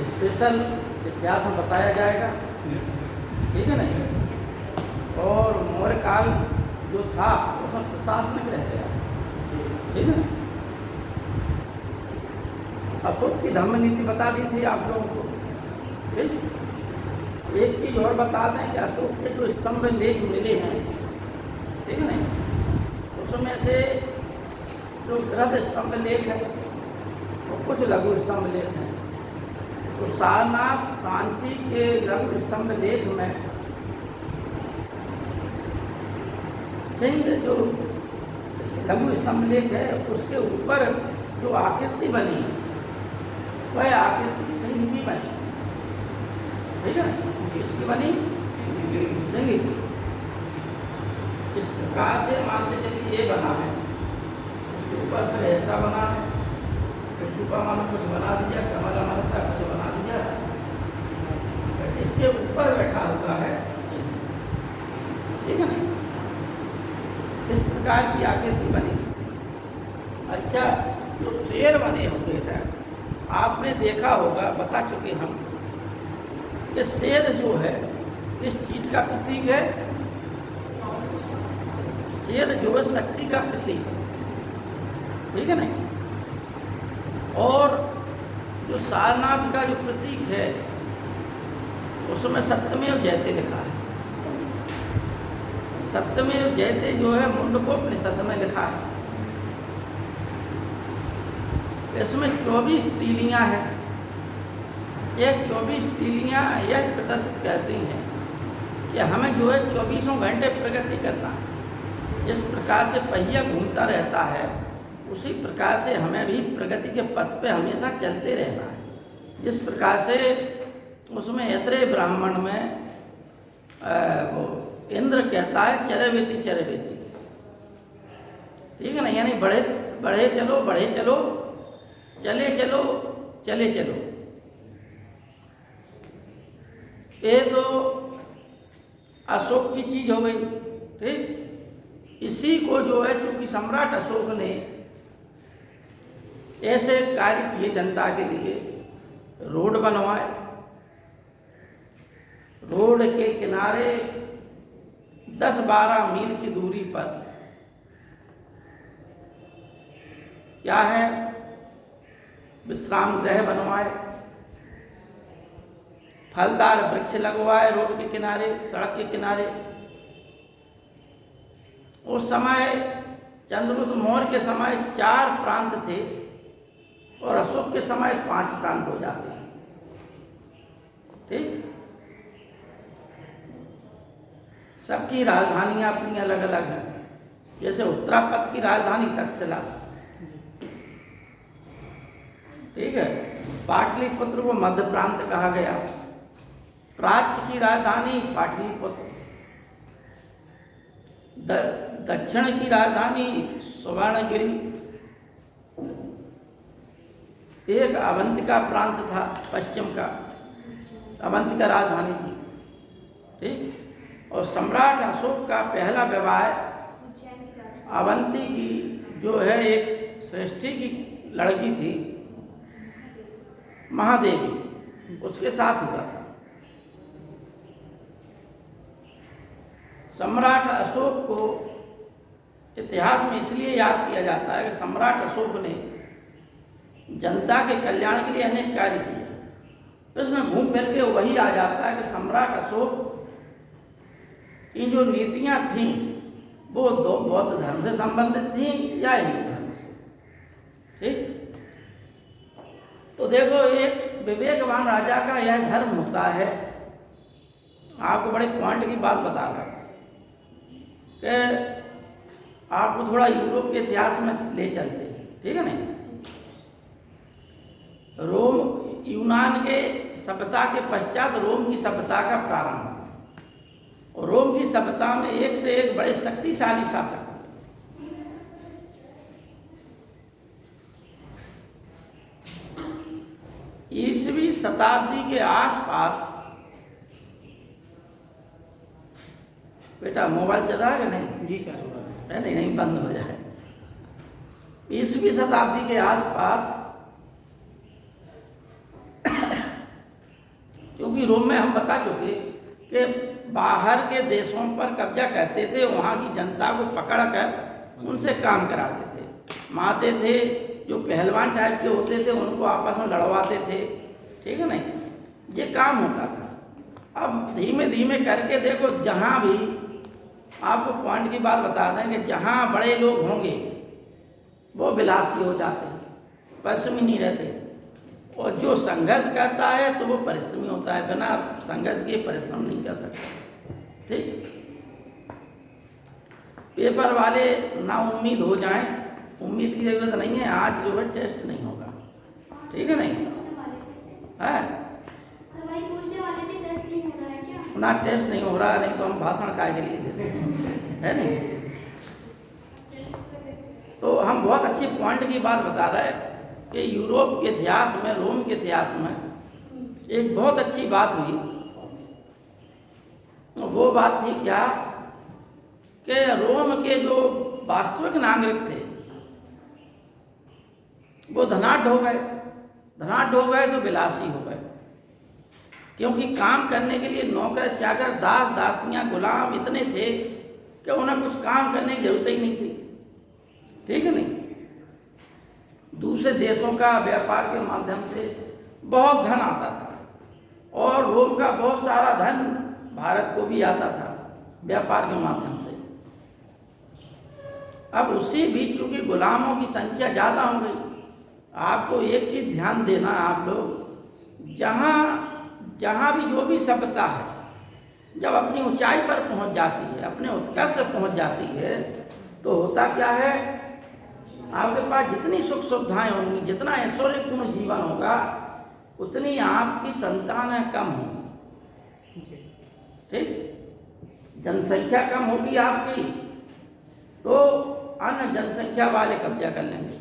Special इतिहास में बताया जाएगा, ठीक है ना। और मौर्य काल जो था उसमें प्रशासनिक रह गया, ठीक है ना। अशोक की धर्म नीति बता दी थी आप लोगों को, ठीक। एक चीज़ और बता दें कि अशोक के जो स्तंभ लेख मिले हैं, ठीक है ना, उसमें से जो बृहद स्तंभ लेख है और कुछ लघु स्तंभ लेख हैं। तो सारनाथ सांची के लघु स्तंभ लेख में सिंह जो लघु स्तंभ लेख है उसके ऊपर जो आकृति बनी है वह आकृति सिंह की बनी, ठीक है ना। किसकी बनी? सिंह की। इस प्रकार से मान के चलिए ये बना है, इसके ऊपर फिर ऐसा बना है, फिर ऊपर मानो कुछ बना दिया, कमला मनसा कुछ बना दिया, इसके ऊपर बैठा हुआ है सिंह, ठीक है ना। इस प्रकार की आकृति बनी। अच्छा, जो शेर बने होते हैं आपने देखा होगा, बता चुके हम कि शेर जो है किस चीज का प्रतीक है? शेर जो है शक्ति का प्रतीक है, ठीक है ना। और जो सारनाथ का जो प्रतीक है उसमें सत्यमेव जयते लिखा है। सत्यमेव जयते जो है मुंडकोपनिषद में लिखा है। इसमें 24 तीलियां हैं। ये 24 तीलियां यह प्रदर्शित करती हैं कि हमें जो है 24 घंटे प्रगति करना है। जिस प्रकार से पहिया घूमता रहता है उसी प्रकार से हमें भी प्रगति के पथ पे हमेशा चलते रहना है। जिस प्रकार से उसमें ऐत्रेय ब्राह्मण में वो इंद्र कहता है चरवेति चरवेति, ठीक है ना। यानी बढ़े बढ़े चलो, बढ़े चलो, चले चलो, चले चलो। ये तो अशोक की चीज हो गई, ठीक। इसी को जो है क्योंकि सम्राट अशोक ने ऐसे कार्य किए जनता के लिए, रोड बनवाए, रोड के किनारे 10-12 मील की दूरी पर क्या है, विश्राम गृह बनवाए, फलदार वृक्ष लगवाए रोड के किनारे, सड़क के किनारे। उस समय चंद्रगुप्त मौर्य के समय 4 प्रांत थे और अशोक के समय 5 प्रांत हो जाते हैं, ठीक। सबकी राजधानियां अपनी अलग अलग हैं। जैसे उत्तरापथ की राजधानी तक्षशिला, ठीक है। पाटलिपुत्र को मध्य प्रांत कहा गया। प्राच्य की राजधानी पाटलिपुत्र, दक्षिण की राजधानी सुवर्णगिरी। एक अवंतिका प्रांत था, पश्चिम का अवंतिका राजधानी थी, ठीक। और सम्राट अशोक का पहला विवाह अवंती की जो है एक श्रेष्ठी की लड़की थी महादेवी, उसके साथ हुआ था। सम्राट अशोक को इतिहास में इसलिए याद किया जाता है कि सम्राट अशोक ने जनता के कल्याण के लिए अनेक कार्य किए। इसमें घूम फिर के वही आ जाता है कि सम्राट अशोक की जो नीतियां थीं वो बौद्ध धर्म से संबंधित थीं या हिंदू धर्म से, ठीक। तो देखो, एक विवेकवान राजा का यह धर्म होता है। आपको बड़े पॉइंट की बात बता रहा हूं कि आपको थोड़ा यूरोप के इतिहास में ले चलते हैं, ठीक है ना। रोम, यूनान के सभ्यता के पश्चात रोम की सभ्यता का प्रारंभ, और रोम की सभ्यता में एक से एक बड़े शक्तिशाली शासक। ईसवीं शताब्दी के आसपास, बेटा मोबाइल चल रहा है कि नहीं? जी सर। है नहीं बंद हो जाए। 20वीं शताब्दी के आसपास क्योंकि रोम में हम बता चुके कि बाहर के देशों पर कब्जा करते थे, वहाँ की जनता को पकड़ कर उनसे काम कराते थे, मारते थे, जो पहलवान टाइप के होते थे उनको आपस में लड़वाते थे, ठीक है नहीं, ये काम होता था। अब धीमे धीमे करके देखो, जहाँ भी आपको पॉइंट की बात बता दें कि जहाँ बड़े लोग होंगे वो विलासी हो जाते हैं, परिश्रमी नहीं रहते, और जो संघर्ष करता है तो वो परिश्रमी होता है, बिना संघर्ष के परिश्रम नहीं कर सकता। ठीक, पेपर वाले ना उम्मीद हो जाएं, उम्मीद की जरूरत नहीं है। आज जो है टेस्ट नहीं होगा, ठीक है नहीं है ना, टेस्ट नहीं हो रहा, नहीं तो हम भाषण काय के लिए देते है नहीं। तो हम बहुत अच्छी पॉइंट की बात बता रहे हैं कि यूरोप के इतिहास में, रोम के इतिहास में एक बहुत अच्छी बात हुई। वो बात थी क्या कि रोम के जो वास्तविक नागरिक थे वो धनाढ्य हो गए। धनाढ्य हो गए तो विलासी हो गए, क्योंकि काम करने के लिए नौकर चाकर दास दासियां गुलाम इतने थे कि उन्हें कुछ काम करने की जरूरत ही नहीं थी, ठीक है नहीं। दूसरे देशों का व्यापार के माध्यम से बहुत धन आता था और रोम का बहुत सारा धन भारत को भी आता था व्यापार के माध्यम से। अब उसी बीच चूंकि गुलामों की संख्या ज़्यादा हो गई, आपको एक चीज़ ध्यान देना आप लोग, जहाँ भी जो भी सभ्यता है जब अपनी ऊंचाई पर पहुंच जाती है, अपने उत्कर्ष से पहुंच जाती है, तो होता क्या है, आपके पास जितनी सुख सुविधाएं होंगी, जितना ऐश्वर्यपूर्ण जीवन होगा, उतनी आपकी संतानें कम होंगी, ठीक। जनसंख्या कम होगी आपकी तो अन्य जनसंख्या वाले कब्जा कर लेंगे।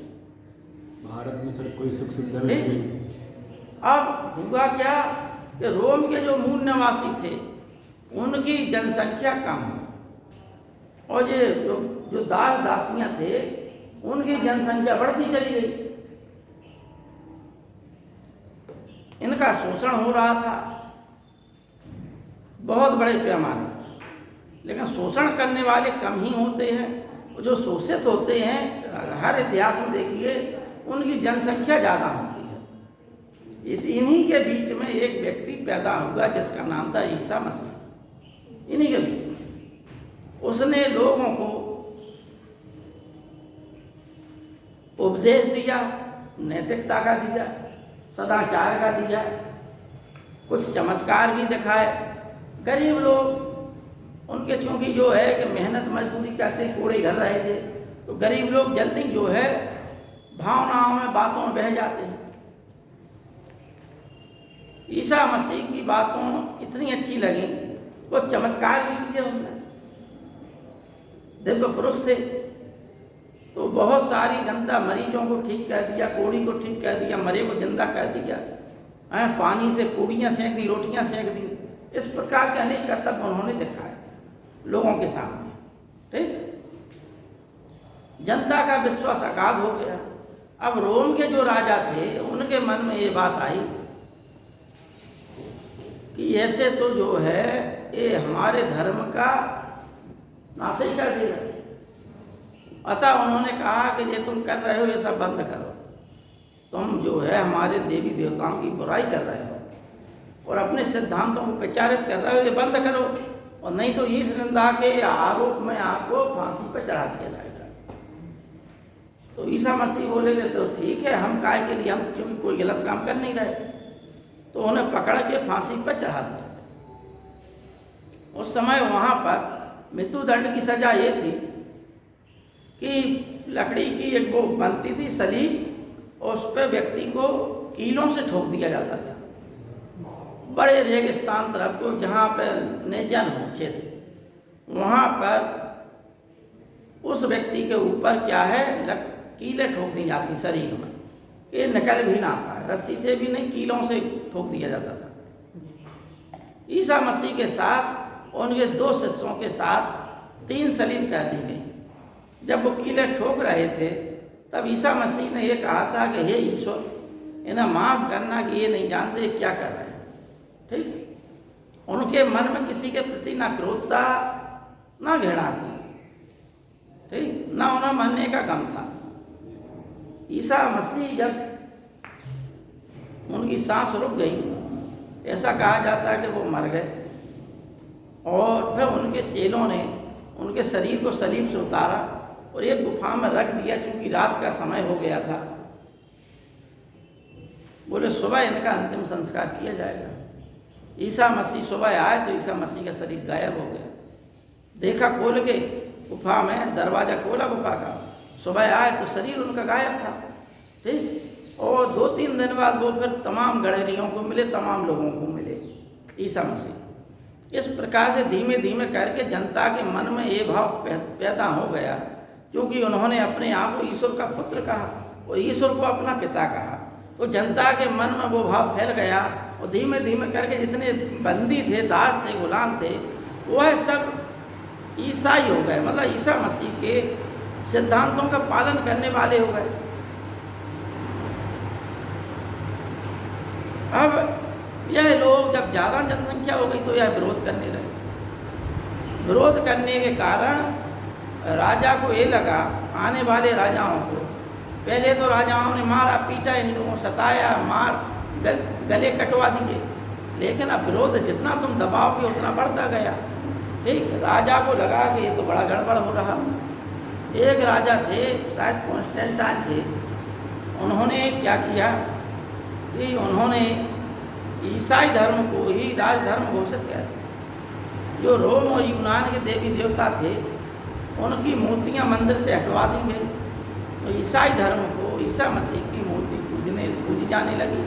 भारत में सर कोई सुख सुविधा नहीं। अब हुआ क्या कि रोम के जो मूल निवासी थे उनकी जनसंख्या कम, और ये जो दास दासियां थे उनकी जनसंख्या बढ़ती चली गई। इनका शोषण हो रहा था बहुत बड़े पैमाने, लेकिन शोषण करने वाले कम ही होते हैं, जो शोषित होते हैं हर इतिहास में देखिए उनकी जनसंख्या ज़्यादा होती है। इन्हीं के बीच में एक व्यक्ति पैदा हुआ जिसका नाम था ईसा मसीह। इन्हीं के बीच में उसने लोगों को उपदेश दिया, नैतिकता का दिया, सदाचार का दिया, कुछ चमत्कार भी दिखाए। गरीब लोग उनके चूंकि जो है कि मेहनत मजदूरी करते कूड़े घर रहे थे, तो गरीब लोग जल्दी जो है भावनाओं में बातों में बह जाते हैं। ईसा मसीह की बातों इतनी अच्छी लगी, वो चमत्कार भी किए उन्होंने, दिव्य पुरुष थे, तो बहुत सारी जनता, मरीजों को ठीक कर दिया, कोढ़ी को ठीक कर दिया, मरे को जिंदा कर दिया, पानी से पूड़ियाँ सेंक दी, रोटियाँ सेंक दी। इस प्रकार के अनेक कर्तव्य उन्होंने दिखाए लोगों के सामने, ठीक। जनता का विश्वास अगाध हो गया। अब रोम के जो राजा थे उनके मन में ये बात आई कि ऐसे तो जो है ये हमारे धर्म का नाश ही कर देगा। अतः उन्होंने कहा कि ये तुम कर रहे हो ये सब बंद करो, तुम जो है हमारे देवी देवताओं की बुराई कर रहे हो और अपने सिद्धांतों को प्रचारित कर रहे हो, ये बंद करो, और नहीं तो इस निंदा के आरोप में आपको फांसी पर चढ़ा दिया जाएगा। तो ईसा मसीह बोले कि तो ठीक है, हम काय के लिए, हम क्योंकि कोई गलत काम कर नहीं रहे, तो उन्हें पकड़ के फांसी पर चढ़ा दिया। उस समय वहाँ पर मृत्युदंड की सजा ये थी कि लकड़ी की एक वो बनती थी सलीब, और उस पर व्यक्ति को कीलों से ठोक दिया जाता था बड़े रेगिस्तान तरफ को, जहाँ पर निर्जन हो क्षेत्र, वहाँ पर उस व्यक्ति के ऊपर क्या है कीलें ठोक दी जाती शरीर में, ये निकल भी ना पाए, रस्सी से भी नहीं, कीलों से ठोक दिया जाता था। ईसा मसीह के साथ उनके 2 शिष्यों के साथ 3 सलीब कर दी गई। जब वो कीलें ठोक रहे थे तब ईसा मसीह ने ये कहा था कि हे ईश्वर, इन्हें माफ़ करना कि ये नहीं जानते क्या कर रहे हैं, ठीक। उनके मन में किसी के प्रति ना क्रोधता ना घृणा थी, ठीक, ना उन्हें मरने का गम था। ईसा मसीह जब उनकी सांस रुक गई, ऐसा कहा जाता है कि वो मर गए, और फिर उनके चेलों ने उनके शरीर को सलीब से उतारा और एक गुफा में रख दिया, क्योंकि रात का समय हो गया था। बोले सुबह इनका अंतिम संस्कार किया जाएगा। ईसा मसीह सुबह आए तो ईसा मसीह का शरीर गायब हो गया। देखा खोल के गुफा में, दरवाज़ा खोला गुफा का, सुबह आए तो शरीर उनका गायब था, ठीक। और 2-3 दिन बाद वो फिर तमाम गडरियों को मिले, तमाम लोगों को मिले ईसा मसीह। इस प्रकार से धीमे धीमे करके जनता के मन में ये भाव पैदा हो गया, क्योंकि उन्होंने अपने आप को ईश्वर का पुत्र कहा और ईश्वर को अपना पिता कहा। तो जनता के मन में वो भाव फैल गया, और धीमे धीमे करके जितने बंदी थे, दास थे, गुलाम थे, वह सब ईसाई हो गए, मतलब ईसा मसीह के सिद्धांतों का पालन करने वाले हो गए। अब यह लोग जब ज़्यादा जनसंख्या हो गई तो यह विरोध करने लगे। विरोध करने के कारण राजा को ये लगा, आने वाले राजाओं को, पहले तो राजाओं ने मारा पीटा, इन लोगों को सताया, गले कटवा दिए, लेकिन अब विरोध जितना तुम दबाओगे उतना बढ़ता गया, ठीक। राजा को लगा कि ये तो बड़ा गड़बड़ हो रहा। एक राजा थे, शायद कॉन्स्टेंटाइन थे, उन्होंने क्या किया कि उन्होंने ईसाई धर्म को ही राजधर्म घोषित कर दिया। जो रोम और यूनान के देवी देवता थे, उनकी मूर्तियां मंदिर से हटवा दी गई, तो ईसाई धर्म को, ईसा मसीह की मूर्ति पूजी जाने लगी,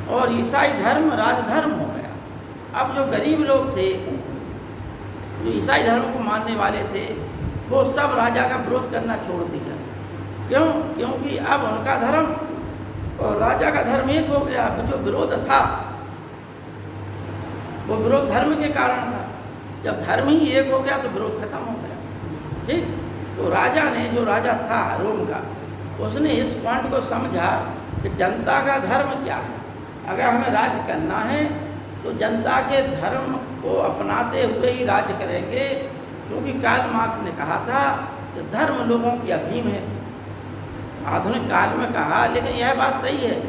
और ईसाई धर्म राजधर्म हो गया। अब जो गरीब लोग थे, जो ईसाई धर्म को मानने वाले थे, वो सब राजा का विरोध करना छोड़ दिया। क्यों? क्योंकि अब उनका धर्म और राजा का धर्म एक हो गया। जो विरोध था वो विरोध धर्म के कारण था। जब धर्म ही एक हो गया तो विरोध खत्म हो गया, ठीक। तो राजा ने, जो राजा था रोम का, उसने इस पॉइंट को समझा कि जनता का धर्म क्या है। अगर हमें राज्य करना है तो जनता के धर्म को अपनाते हुए ही राज्य करेंगे, क्योंकि कार्ल मार्क्स ने कहा था कि धर्म लोगों की अफीम है। आधुनिक काल में कहा, लेकिन यह बात सही है,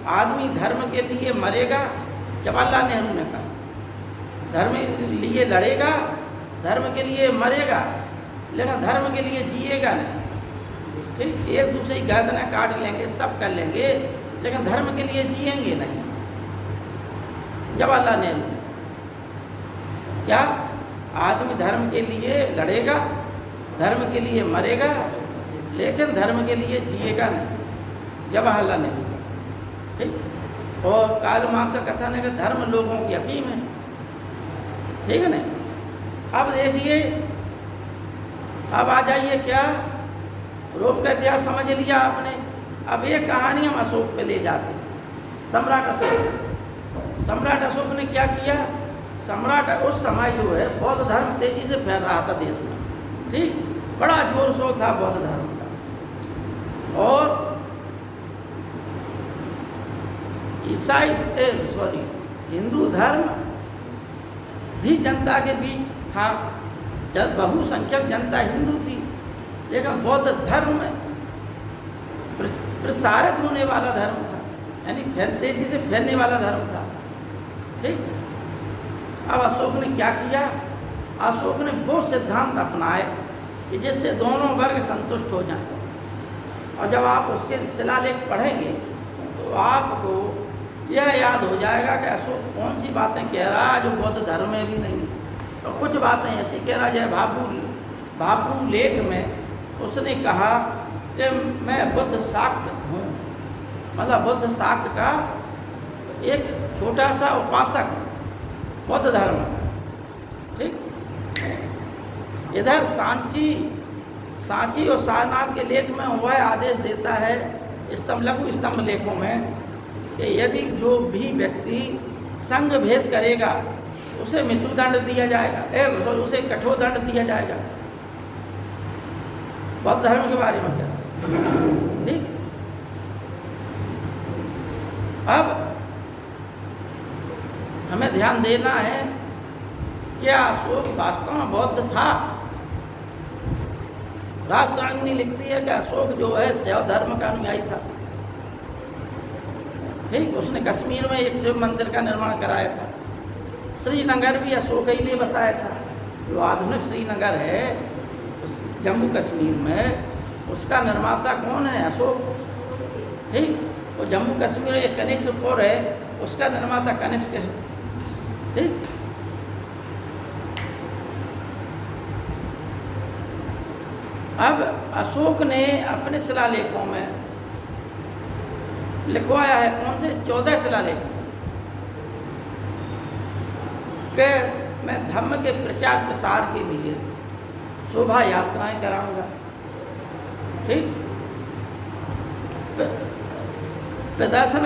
आदमी धर्म के लिए मरेगा। जवाहरलाल नेहरू ने कहा, धर्म के लिए लड़ेगा, धर्म के लिए मरेगा, लेकिन धर्म के लिए जिएगा नहीं, ठीक। एक दूसरे की गर्दनें काट लेंगे, सब कर लेंगे, लेकिन धर्म के लिए जिएंगे नहीं। जवाहरलाल नेहरू क्या, आदमी धर्म के लिए लड़ेगा, धर्म के लिए मरेगा, लेकिन धर्म के लिए जिएगा नहीं। जवाहरलाल नेहरू, ठीक। और कार्ल मार्क्स का कथन है कि धर्म लोगों की अफीम है, ठीक है नहीं। अब देखिए, अब आ जाइए, क्या रोम का इतिहास समझ लिया आपने। अब ये कहानी हम अशोक पे ले जाते हैं। सम्राट अशोक, सम्राट अशोक ने क्या किया। सम्राट उस समय जो है बौद्ध धर्म तेजी से फैल रहा था देश में, ठीक। बड़ा जोर शोर था बौद्ध धर्म का, और हिंदू धर्म भी जनता के बीच था। जब बहुसंख्यक जनता हिंदू थी, लेकिन बौद्ध धर्म में प्रसारित होने वाला धर्म था, यानी तेजी से फैलने वाला धर्म था, ठीक। अब अशोक ने क्या किया, अशोक ने वो सिद्धांत अपनाए कि जिससे दोनों वर्ग संतुष्ट हो जाएं। और जब आप उसके शिलालेख पढ़ेंगे तो आपको यह याद हो जाएगा कि अशोक कौन सी बातें कह रहा है जो बौद्ध धर्म में भी नहीं। तो कुछ बातें ऐसी कह रहा है, जैसे भापू लेख में उसने कहा कि मैं बुद्ध शाक्त हूँ, मतलब बुद्ध शाक्त का एक छोटा सा उपासक बौद्ध धर्म का, ठीक। इधर सांची और सारनाथ के लेख में वह आदेश देता है लघु स्तंभ लेखों में कि यदि जो भी व्यक्ति संघ भेद करेगा उसे मृत्युदंड दिया जाएगा, उसे कठोर दंड दिया जाएगा। बौद्ध धर्म के बारे में क्या, ठीक। अब हमें ध्यान देना है, क्या अशोक वास्तव में बौद्ध था? राजतरंगिनी लिखती है कि अशोक जो है शैव धर्म का अनुयायी था। ठीक, उसने कश्मीर में एक शिव मंदिर का निर्माण कराया था। श्रीनगर भी अशोक ही ने बसाया था। जो आधुनिक श्रीनगर है जम्मू कश्मीर में, उसका निर्माता कौन है? अशोक। ठीक, वो जम्मू कश्मीर एक कनिष्कपुर है, उसका निर्माता कनिष्क है। ठीक, अब अशोक ने अपने शिलालेखों में लिखवाया है, कौन से? 14 शिलालेख के मैं धर्म के प्रचार प्रसार के लिए शोभा यात्राएं कराऊंगा। ठीक, प्रदर्शन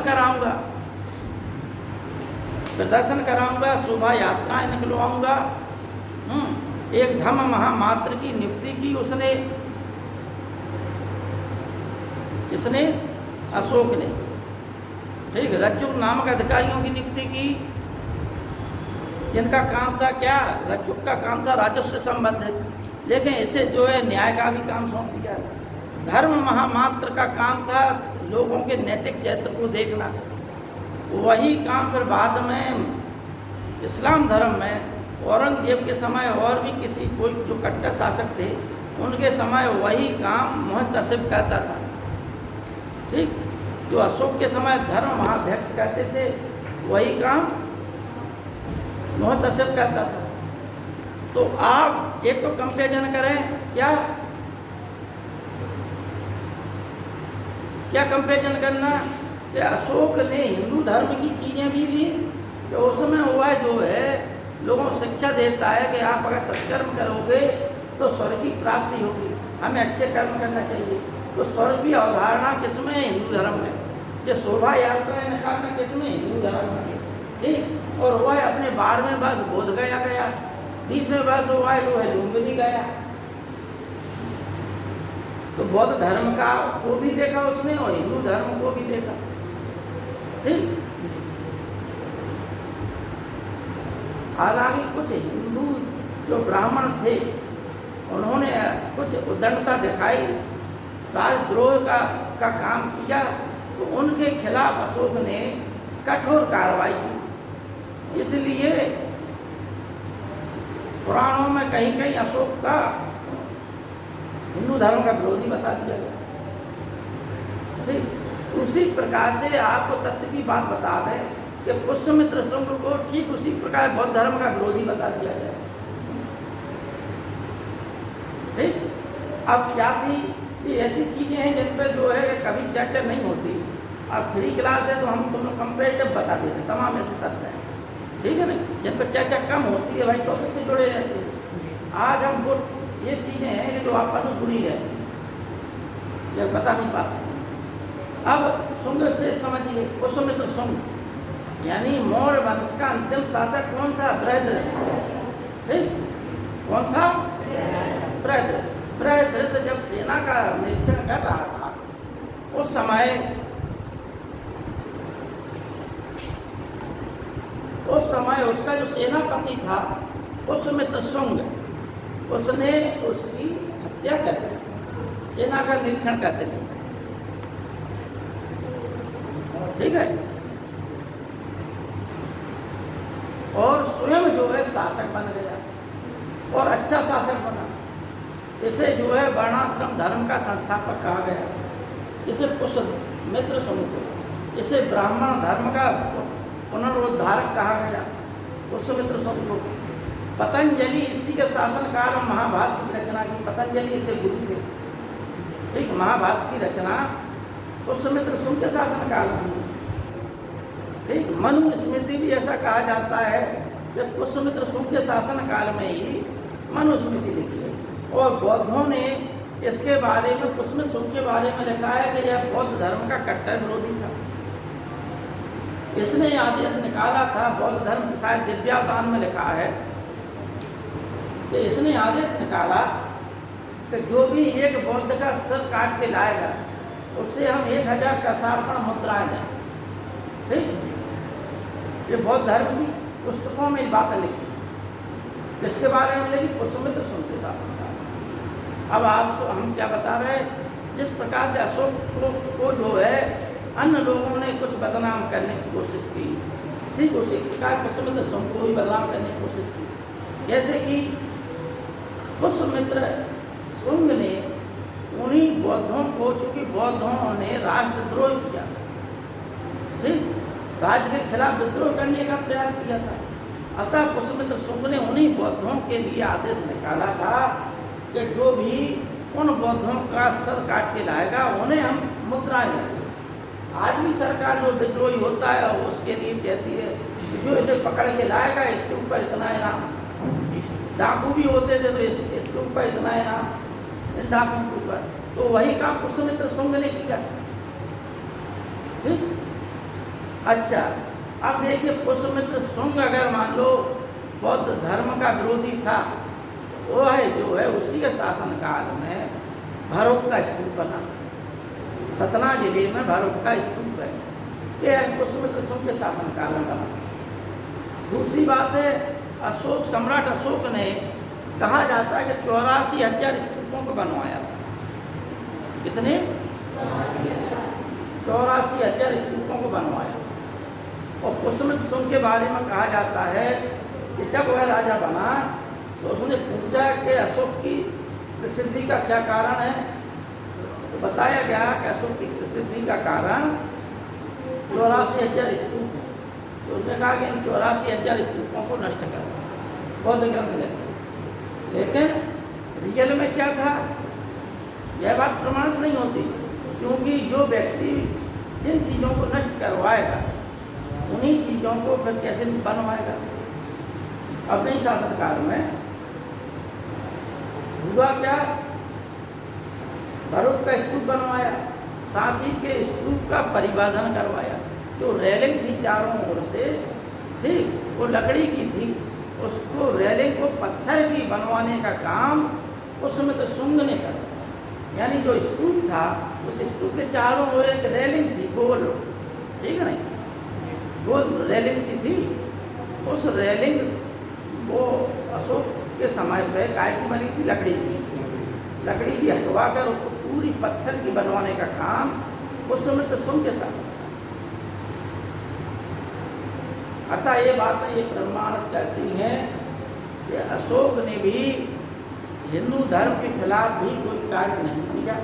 कराऊंगा, शोभा यात्राएं निकलवाऊंगा। एक धम्म महामात्र की नियुक्ति की उसने, किसने? अशोक ने। ठीक, रज्जुक नामक अधिकारियों की नियुक्ति की, जिनका काम था क्या? रज्जुक का काम था राजस्व से संबंधित, लेकिन इसे जो है न्याय का भी काम सौंप दिया। धर्म महामात्र का काम था लोगों के नैतिक चरित्र को देखना। वही काम फिर बाद में इस्लाम धर्म में औरंगजेब के समय और भी किसी कोई जो कट्टर शासक थे उनके समय वही काम मुहतसिब कहता था। ठीक, जो अशोक के समय धर्म महाध्यक्ष कहते थे वही काम मुहतसिब कहता था। तो आप एक तो कंपेरिजन करें, क्या कंपेरिजन करना कि अशोक ने हिंदू धर्म की चीज़ें भी ली, तो उसमें वह जो है लोगों को शिक्षा देता है कि आप अगर सत्कर्म करोगे तो स्वर्ग की प्राप्ति होगी, हमें अच्छे कर्म करना चाहिए। तो स्वर्ग की अवधारणा किसमें? हिंदू धर्म में। ये शोभा यात्राएं निकालना किसमें? हिंदू धर्म में। ठीक, और वह अपने 12वें वर्ष बोध गया, 20वें वर्ष वह जो है लुम्बिनी गया। तो बौद्ध धर्म का को भी देखा उसने और हिंदू धर्म को भी देखा। ठीक, हालांकि कुछ हिंदू जो ब्राह्मण थे उन्होंने कुछ उद्दंडता दिखाई, राजद्रोह का काम किया, तो उनके खिलाफ अशोक ने कठोर कार्रवाई की। इसलिए पुराणों में कहीं कहीं अशोक का हिंदू धर्म का विरोधी बता दिया गया। ठीक, उसी प्रकार से आपको तथ्य की बात बता दें कि पुष्यमित्र शुंग को ठीक उसी प्रकार बौद्ध धर्म का विरोधी बता दिया गया। ठीक, अब क्या थी? ये ऐसी चीज़ें हैं जिन पर जो है कभी चर्चा नहीं होती। अब फ्री क्लास है तो हम तुम लोग कंपेरेटिव बता देते, तमाम ऐसे तथ्य हैं। ठीक है ना, जिन पर चर्चा कम होती है, भाई टॉपिक से जुड़े रहते हैं। आज हम वो ये चीज़ें हैं कि जो आपस में जुड़ी रहती हैं, जब बता नहीं पाते। अब शुंग से समझिए, पुष्यमित्र शुंग यानी मौर्य वंश का अंतिम शासक कौन था? बृहद्रथ। ठीक, कौन था? बृहद्रथ। बृहद्रथ जब सेना का निरीक्षण कर रहा था उस समय उसका जो सेनापति था पुष्यमित्र शुंग, उसने उसकी हत्या कर दी सेना का निरीक्षण करते थे। ठीक है, और स्वयं जो है शासक बन गया और अच्छा शासक बना। इसे जो है वर्णाश्रम धर्म का संस्थापक कहा गया। इसे पुष्यमित्र शुंग को, इसे ब्राह्मण धर्म का पुनरुद्धारक कहा गया। पुष्यमित्र शुंग को पतंजलि इसी के शासनकाल में महाभाष्य की रचना की। पतंजलि इसके गुरु थे। ठीक, महाभाष्य की रचना पुष्यमित्र शुंग के शासनकाल में। ठीक, मनु स्मृति भी ऐसा कहा जाता है कि पुष्यमित्र शुंग के शासनकाल में ही मनु स्मृति लिखी है। और बौद्धों ने इसके बारे में, पुष्यमित्र शुंग के बारे में लिखा है कि यह बौद्ध धर्म का कट्टर विरोधी था। इसने आदेश निकाला था, बौद्ध धर्म की शायद दिव्यावतान में लिखा है कि इसने आदेश निकाला कि जो भी एक बौद्ध का सिर काट के लाएगा उससे हम 1000 कसार्पण मुद्राएं दें। ठीक, ये बौद्ध धर्म की पुस्तकों में बातें लिखी। किसके बारे में लिखी? पुष्यमित्र सुंग के शासनकाल। अब आप हम क्या बता रहे हैं, जिस प्रकार से अशोक को जो है अन्य लोगों ने कुछ बदनाम करने की कोशिश की, ठीक उसी प्रकार पुष्यमित्र सुंग को भी बदनाम करने की कोशिश की। जैसे कि पुष्यमित्र सुंग ने उन्हीं बौद्धों को, चूंकि बौद्धों ने राष्ट्रद्रोह किया, ठीक, राज्य के खिलाफ विद्रोह करने का प्रयास किया था। अतः पुष्यमित्र सुंग ने उन्हीं बौद्धों के लिए आदेश निकाला था कि जो भी उन बौद्धों का सर काट के लाएगा उन्हें हम मुद्राएं देंगे। आज भी सरकार जो विद्रोही होता है उसके लिए कहती है कि जो इसे पकड़ के लाएगा इसके ऊपर इतना इनाम। डाकू भी होते थे तो इसके ऊपर इतना इनाम, इन डाकुओं के ऊपर। तो वही काम पुष्यमित्र सुंग ने किया, ठीक। अच्छा, अब देखिए पुष्यमित्र सुंग अगर मान लो बौद्ध धर्म का विरोधी था, वो है जो है उसी के शासनकाल में भरोट का स्तूप बना। सतना जिले में भरोट का स्तूप है, ये पुष्यमित्र सुंग के शासनकाल में बना। दूसरी बात है, अशोक, सम्राट अशोक ने कहा जाता है कि 84,000 स्तूपों को बनवाया था। कितने? 84,000 स्तूपों को बनवाया। और पुष्यमित्र सुंग के बारे में कहा जाता है कि जब वह राजा बना तो उसने पूछा कि अशोक की प्रसिद्धि का क्या कारण है। तो बताया गया कि अशोक की प्रसिद्धि का कारण 84,000 स्तूप है। तो उसने कहा कि इन 84,000 स्तूपों को नष्ट कर बौद्ध ग्रंथ लिखे। लेकिन रियल में क्या था, यह बात प्रमाणित नहीं होती, क्योंकि जो व्यक्ति जिन चीज़ों को नष्ट करवाएगा उन्हीं चीज़ों को फिर कैसे बनवाएगा। अपने ही शासनकाल में हुआ क्या, भरोट का स्तूप बनवाया, साथ ही के स्तूप का परिवर्धन करवाया। जो रेलिंग थी चारों ओर से, ठीक, वो लकड़ी की थी, उसको रेलिंग को पत्थर की बनवाने का काम पुष्यमित्र सुंग ने करवाया। यानी जो स्तूप था उस स्तूप के चारों ओर एक रेलिंग थी गोल, ठीक है नहीं, गोल रेलिंग सी थी। उस रेलिंग वो अशोक के समय पे काय की बनी थी? लकड़ी की। लकड़ी की हटवा कर उसको पूरी पत्थर की बनवाने का काम पुष्यमित्र सुंग के साथ। अतः ये बातें ये प्रमाणित करती हैं कि अशोक ने भी हिंदू धर्म के खिलाफ भी कोई कार्य नहीं किया।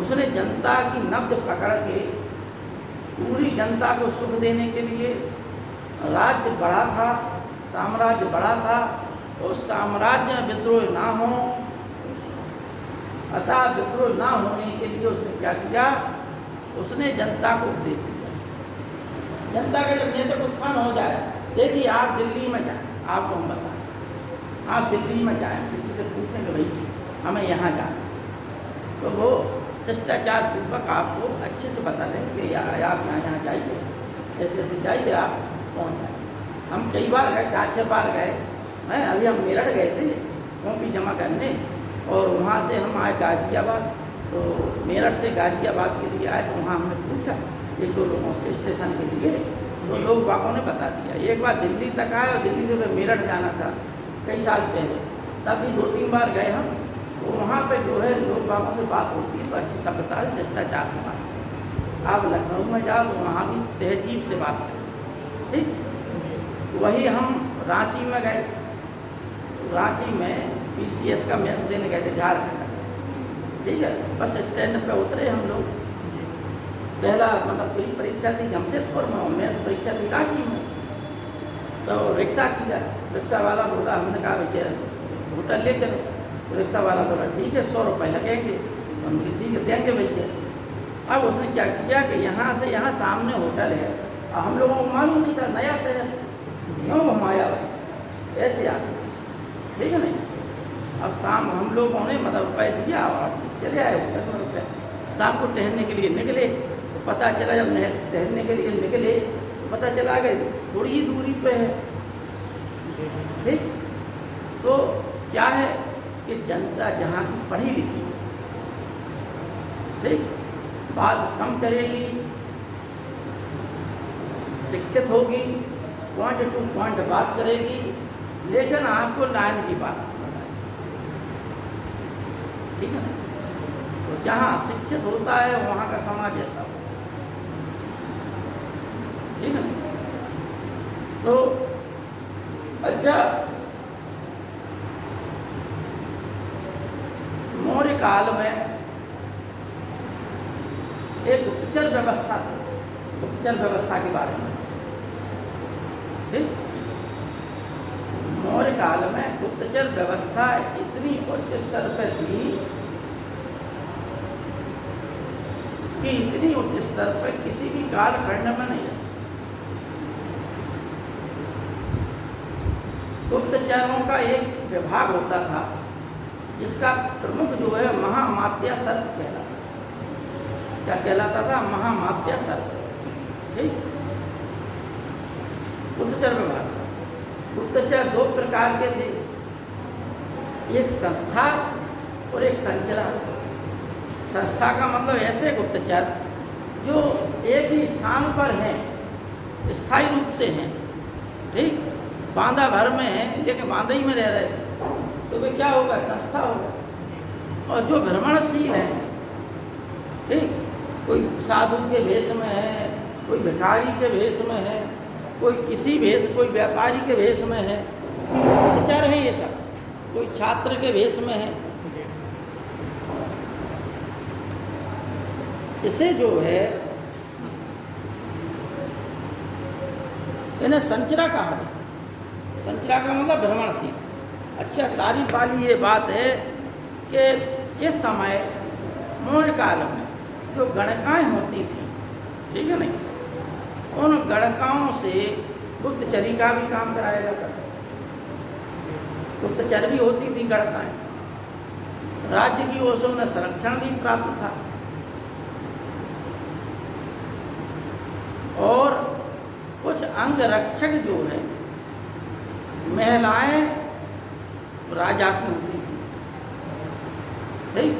उसने जनता की नब्ज पकड़ के पूरी जनता को सुख देने के लिए राज्य बढ़ा था, साम्राज्य बढ़ा था, और साम्राज्य में विद्रोह ना हो। अतः विद्रोह ना होने के लिए उसने क्या किया, उसने जनता को उपदेश दिया। जनता का जब नेतृत्व उत्थान हो जाए, देखिए आप दिल्ली में जाएं, आपको हम बताएं, आप दिल्ली में जाएं, किसी से पूछेंगे भाई हमें यहाँ जाना, तो वो शिष्टाचार पूर्वक आपको अच्छे से बता देंगे कि आप यहाँ जाइए, ऐसे ऐसे जाइए, आप पहुँच जाए। हम कई बार गए, 4-6 बार गए हैं। अभी हम मेरठ गए थे कॉपी जमा करने, और वहाँ से हम आए गाजियाबाद। तो मेरठ से गाजियाबाद के लिए आए तो वहाँ हमने पूछा 1-2 लोगों से स्टेशन के लिए, तो लोग बागों ने बता दिया। एक बार दिल्ली तक आए और दिल्ली से मेरठ जाना था कई साल पहले, तब भी 2-3 बार गए हम। तो वहाँ पे जो है लोग बागों से बात होती है तो अच्छी सभ्यता से, शिष्टाचार से बात। आप लखनऊ में जाओ तो वहाँ भी तहजीब से बात करें, ठीक। वही हम रांची में गए, रांची में PCS का मेंस देने गए थे, झारखंड, ठीक है। बस स्टैंड पे उतरे हम लोग, पहला मतलब पूरी परीक्षा थी जमशेदपुर में, मेंस परीक्षा थी रांची में। तो रिक्शा किया, रिक्शा वाला बोला, हमने कहा भैया होटल ले चलो। तो रिक्शा वाला बोला ठीक है 100 रुपये लगेंगे। हमने ठीक है देंगे भैया। अब उसने क्या किया कि यहाँ से यहाँ सामने होटल है, और हम लोगों को मालूम नहीं था, नया शहर, क्यों घुमाया भाई ऐसे आ, ठीक है नहीं। अब शाम हम लोगों ने मतलब रुपये दिया और चले आए होटल में रुपये। शाम को टहलने के लिए निकले तो पता चला, जब टहलने के लिए निकले तो पता चला कि थोड़ी ही दूरी पे है, ठीक। तो क्या है कि जनता जहाँ की पढ़ी लिखी, ठीक, बात कम करेगी, शिक्षित होगी, पॉइंट टू पॉइंट बात करेगी, लेकिन आपको लाइन की बात बताएगी, ठीक है ना। तो जहाँ शिक्षित होता है वहाँ का समाज ऐसा होता है, ठीक है ना। तो अच्छा, मौर्य काल में एक गुप्तचर व्यवस्था थी, गुप्तचर व्यवस्था के बारे में, ठीक। मौर्य काल में गुप्तचर व्यवस्था इतनी उच्च स्तर पर थी कि इतनी उच्च स्तर पर किसी भी कालखंड में नहीं है। गुप्तचरों का एक विभाग होता था जिसका प्रमुख जो है महामात्या सर्प कहलाता। क्या कहलाता था? महामात्या सर्प, ठीक। गुप्तचर विभाग, गुप्तचर दो प्रकार के थे, एक संस्था और एक संचरा। संस्था का मतलब ऐसे गुप्तचर जो एक ही स्थान पर हैं, स्थायी रूप से हैं, ठीक। बांदा भर में है लेकिन बांदा ही में रह रहे, तो वे क्या होगा? संस्था होगा। और जो भ्रमणशील है, ठीक, कोई साधु के भेष में है, कोई भिखारी के भेष में है, कोई किसी भेष, कोई व्यापारी के भेष में है, गुप्तचर है ये सब, कोई छात्र के भेष में है। इसे जो है इन्हें संचरा कहा गया। संचरा का मतलब भ्रमणशील। अच्छा, तारीफ वाली ये बात है कि इस समय मौर्य काल में जो गणकाएँ होती थी, ठीक है नहीं, उन गणकाओं से गुप्तचरी का भी काम कराया जाता था। गुप्तचर भी होती थी गणकाएँ, राज्य की ओर से उन्हें संरक्षण भी प्राप्त था। और कुछ अंगरक्षक जो है महिलाएं राजा की होती थी, ठीक।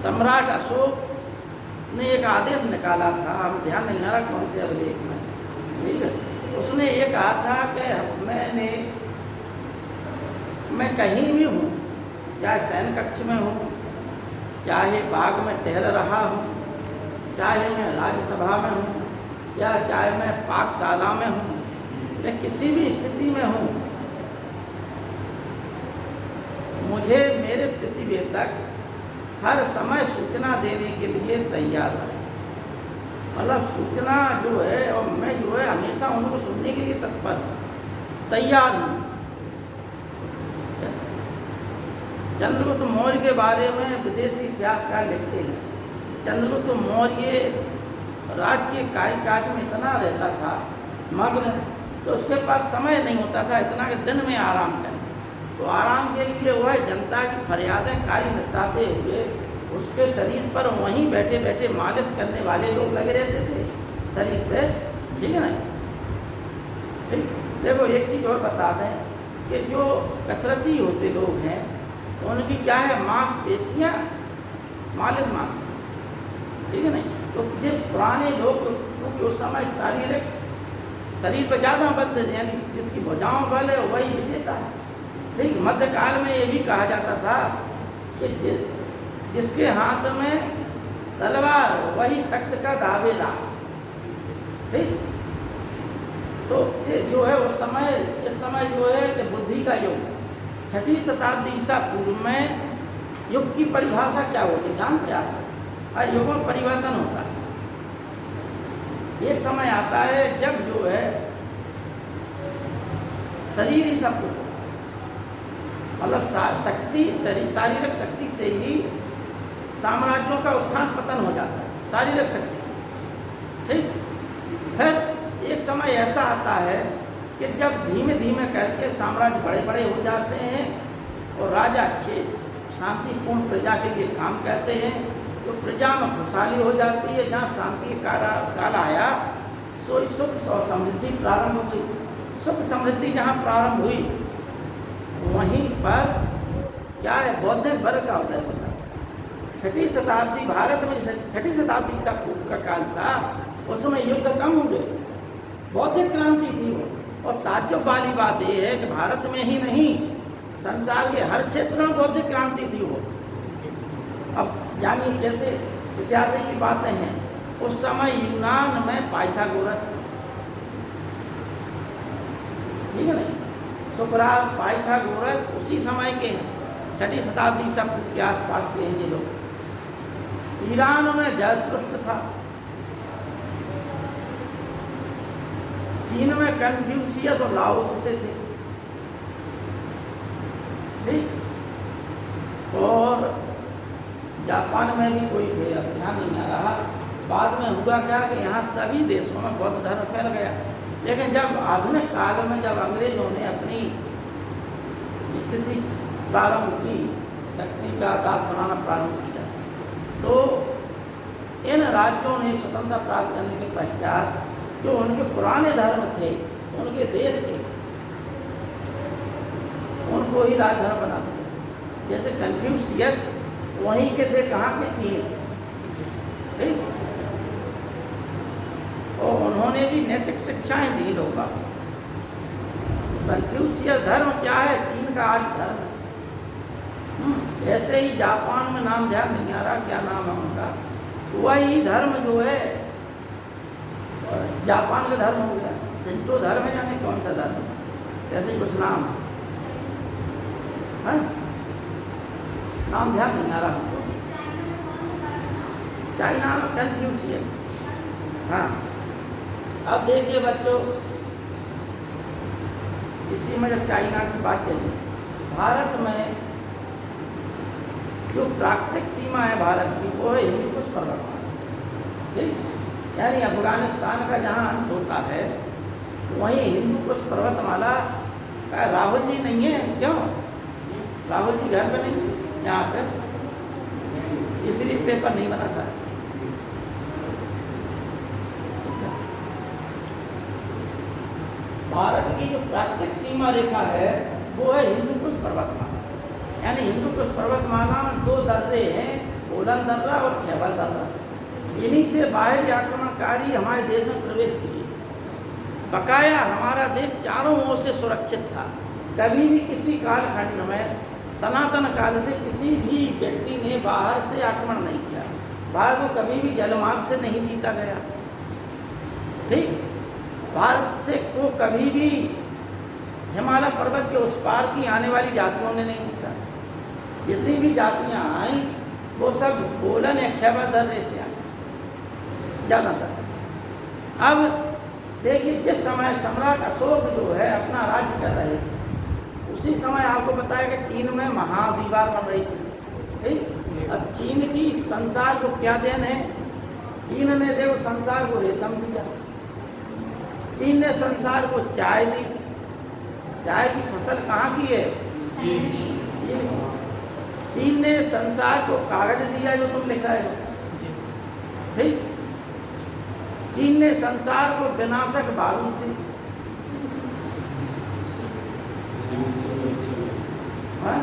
सम्राट अशोक ने एक आदेश निकाला था, हम ध्यान नहीं आ रहा कौन से अभिलेख में, ठीक है। उसने ये कहा था कि मैं कहीं भी हूँ, चाहे सैन कक्ष में हूँ, चाहे बाग में टहल रहा हूँ, चाहे मैं राज्यसभा में हूँ, या चाहे मैं पाकशाला में हूँ, मैं किसी भी स्थिति में हूँ, मुझे मेरे प्रतिवेदक हर समय सूचना देने के लिए तैयार है। मतलब सूचना जो है, और मैं जो है हमेशा उनको सुनने के लिए तत्पर तैयार हूँ। चंद्रगुप्त मौर्य के बारे में विदेशी इतिहासकार लिखते हैं, चंद्रगुप्त मौर्य राजकीय कार्यकाज में इतना रहता था मग्न, तो उसके पास समय नहीं होता था इतना कि दिन में आराम करें। तो आराम के लिए वह जनता की फरियादें कार्य निपटाते हुए उसके शरीर पर वहीं बैठे बैठे मालिश करने वाले लोग लगे रहते थे शरीर पे, ठीक है ना। ठीक, देखो एक चीज़ और बता दें कि जो कसरती होते लोग हैं उनकी क्या है, मांसपेशियाँ मालिश मांगती, ठीक है नहीं। तो जो पुराने लोग, क्योंकि उस समय शारीरिक शरीर पर ज़्यादा बल, यानी जिसकी भुजाओं बल है वही विजेता है, ठीक। मध्यकाल में ये भी कहा जाता था कि जिसके हाथ में तलवार वही तख्त का दावेदार, ठीक। तो ये जो है उस समय, इस समय जो है कि बुद्धि का युग, 6वीं शताब्दी ईसा पूर्व में युग की परिभाषा क्या होती है जानते हैं आप? हर युगों में परिवर्तन होता है। एक समय आता है जब जो है शरीर ही सब कुछ होता है, मतलब शक्ति, शारीरिक शक्ति से ही साम्राज्यों का उत्थान पतन हो जाता है, शारीरिक शक्ति से, ठीक। फिर एक समय ऐसा आता है कि जब धीमे धीमे करके साम्राज्य बड़े बड़े हो जाते हैं और राजा अच्छे शांतिपूर्ण प्रजा के लिए काम करते हैं, तो प्रजा में खुशहाली हो जाती है। जहाँ शांति काल आया सो सुख और समृद्धि प्रारंभ हुई। सुख समृद्धि जहाँ प्रारंभ हुई वहीं पर क्या है, बौद्धिक वर्ग का उदय होता है। 6वीं शताब्दी भारत में 6वीं शताब्दी ईसा पूर्व का काल था, उसमें युद्ध कम हो गए, बौद्धिक क्रांति थी वो। और ताज्जुब वाली बात ये है कि भारत में ही नहीं, संसार के हर क्षेत्र में बौद्धिक क्रांति थी वो। अब जानिए कैसे ऐतिहासिक की बातें हैं। उस समय यूनान में पाइथागोरस थे, ठीक है ना, सुकरात, पाइथागोरस उसी समय के हैं, 6वीं शताब्दी सब के आसपास के हैं ये लोग। ईरान में जरथुस्त्र था, चीन में कन्फ्यूशियस और लाओ त्से थे, ठीक। और जापान में भी कोई थे, अब ध्यान नहीं आ रहा। बाद में हुआ क्या कि यहाँ सभी देशों में बौद्ध धर्म फैल गया। लेकिन जब आधुनिक काल में जब अंग्रेजों ने अपनी स्थिति प्रारंभ की, शक्ति का दास बनाना प्रारंभ किया, तो इन राज्यों ने स्वतंत्रता प्राप्त करने के पश्चात जो उनके पुराने धर्म थे, उनके देश के, उनको ही राजधर्म बना दिया। जैसे कन्फ्यूशियस वहीं के थे, कहाँ के, चीन, ठीक। और उन्होंने भी नैतिक शिक्षाएं दी लोगों को। कन्फ्यूशियस धर्म क्या है, चीन का आज धर्म है। ऐसे ही जापान में नाम ध्यान नहीं आ रहा क्या नाम है उनका, वही धर्म जो है जापान का धर्म हो गया। शिंतो धर्म है, यानी कौन सा धर्म, ऐसे कुछ नाम है, नाम ध्यान नहीं आ रहा हमको। चाइना में कन्फ्यूशियस। हाँ, अब देखिए बच्चों, इसी में जब चाइना की बात चली, भारत में जो प्राकृतिक सीमा है भारत की, वो है हिंदुकुश पर्वतमाला, ठीक। यानी अफगानिस्तान का जहाँ अंत होता है, वहीं हिंदुकुश पर्वतमाला का। राहुल जी नहीं है, क्यों? राहुल जी घर पे नहीं, यहाँ पे, इसलिए पेपर नहीं बना था। भारत की जो प्राकृतिक सीमा रेखा है वो है हिंदुकुश पर्वतमाला। यानी हिंदुकुश पर्वतमाला में 2 दर्रे हैं, बोलन दर्रा और खैबर दर्रा। इन्हीं से बाहरी आक्रमणकारी हमारे देश में प्रवेश किए। बकाया हमारा देश चारों ओर से सुरक्षित था। कभी भी किसी कालखंड में, सनातन काल से, किसी भी व्यक्ति ने बाहर से आक्रमण नहीं किया। भारत को कभी भी जलमार्ग से नहीं जीता गया, ठीक। भारत से को कभी भी हिमालय पर्वत के उस पार की आने वाली जातियों ने नहीं जीता। जितनी भी जातियाँ आई वो सब बोलन या खैबर दर्रे से आई ज़्यादातर। अब देखिए, जिस समय सम्राट अशोक जो है अपना राज्य कर रहे थे, उसी समय आपको बताया कि चीन में महादीवार बन रही थी, ठीक। अब चीन की संसार को क्या देन है, चीन ने देखो संसार को रेशम दिया, चीन ने संसार को चाय दी। चाय की फसल कहाँ की है, चीन की। चीन ने संसार को कागज दिया जो तुम लिख रहे हो, ठीक। चीन ने संसार को विनाशक बारूद दी। हाँ?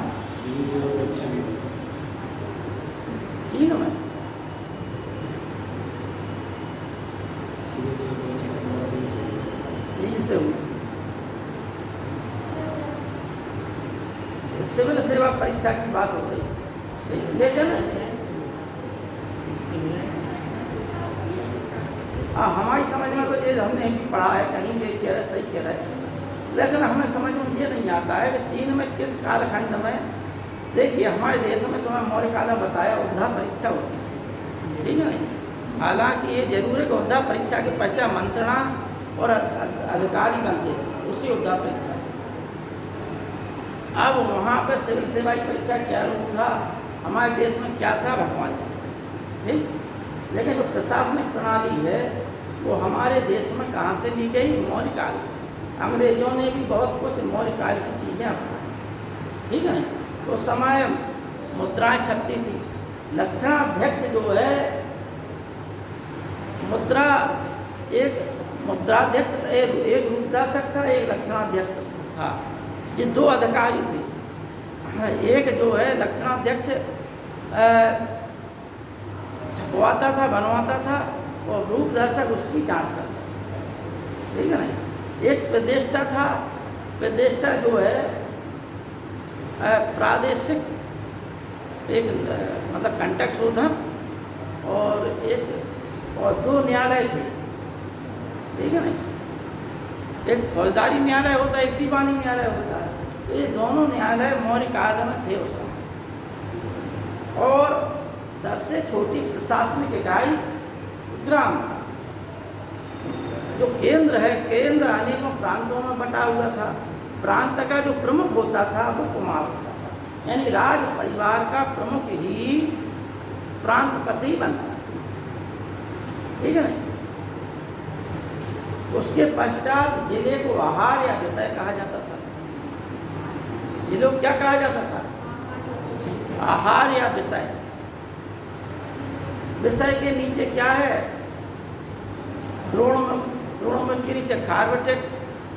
चीन में चीन से हुई। सिविल सेवा परीक्षा की बात हो गई, लेकिन हमारी समझ में तो ये हमने भी पढ़ा है, कहीं ये कह रहे सही कह रहे, लेकिन हमें समझ में ये नहीं आता है कि चीन में किस कालखंड में। देखिए, हमारे देश में तो मैं मौर्य काल में बताया उद्धा परीक्षा होती है, ठीक है नहीं। हालांकि ये जरूर है कि उद्धा परीक्षा के पश्चात मंत्रणा और अधिकारी बनते थे उसी उद्धा परीक्षा से। अब वहाँ पर सिविल सेवा की परीक्षा क्या रूप था, हमारे देश में क्या था, भगवान जी, ठीक। लेकिन जो प्रशासनिक प्रणाली है वो हमारे देश में कहाँ से ली गई, मौर्य काल से। अंग्रेजों ने भी बहुत कुछ मौर्य काल की चीज़ें अपनाई, ठीक है ना। तो समय मुद्राएं छपती थी। लक्षणाध्यक्ष जो है, मुद्रा एक मुद्राध्यक्ष, एक रूपदासक था, एक लक्षणाध्यक्ष था। ये 2 अधिकारी थे। एक जो है लक्षणाध्यक्ष छपवाता था, बनवाता था, और रूपदर्शक उसकी जांच करता था। ठीक है नहीं। एक प्रतिष्ठा था, प्रतिष्ठा जो है प्रादेशिक एक मतलब कंटक शोधन और एक और दो न्यायालय थे, ठीक है नहीं। एक फौजदारी न्यायालय होता है, एक दीवानी न्यायालय होता है। तो ये दोनों न्यायालय मौर्य काल में थे उस समय। और सबसे छोटी प्रशासनिक इकाई ग्राम था। जो केंद्र है, केंद्र अनेकों प्रांतों में बटा हुआ था। प्रांत का जो प्रमुख होता था वो कुमार होता था, यानी राज परिवार का प्रमुख ही प्रांतपति बनता था, ठीक है नहीं। उसके पश्चात जिले को आहार या विषय कहा जाता था। जिले को क्या कहा जाता था? आहार या विषय। विषय के नीचे क्या है? द्रोणों में के नीचे खारवटिक,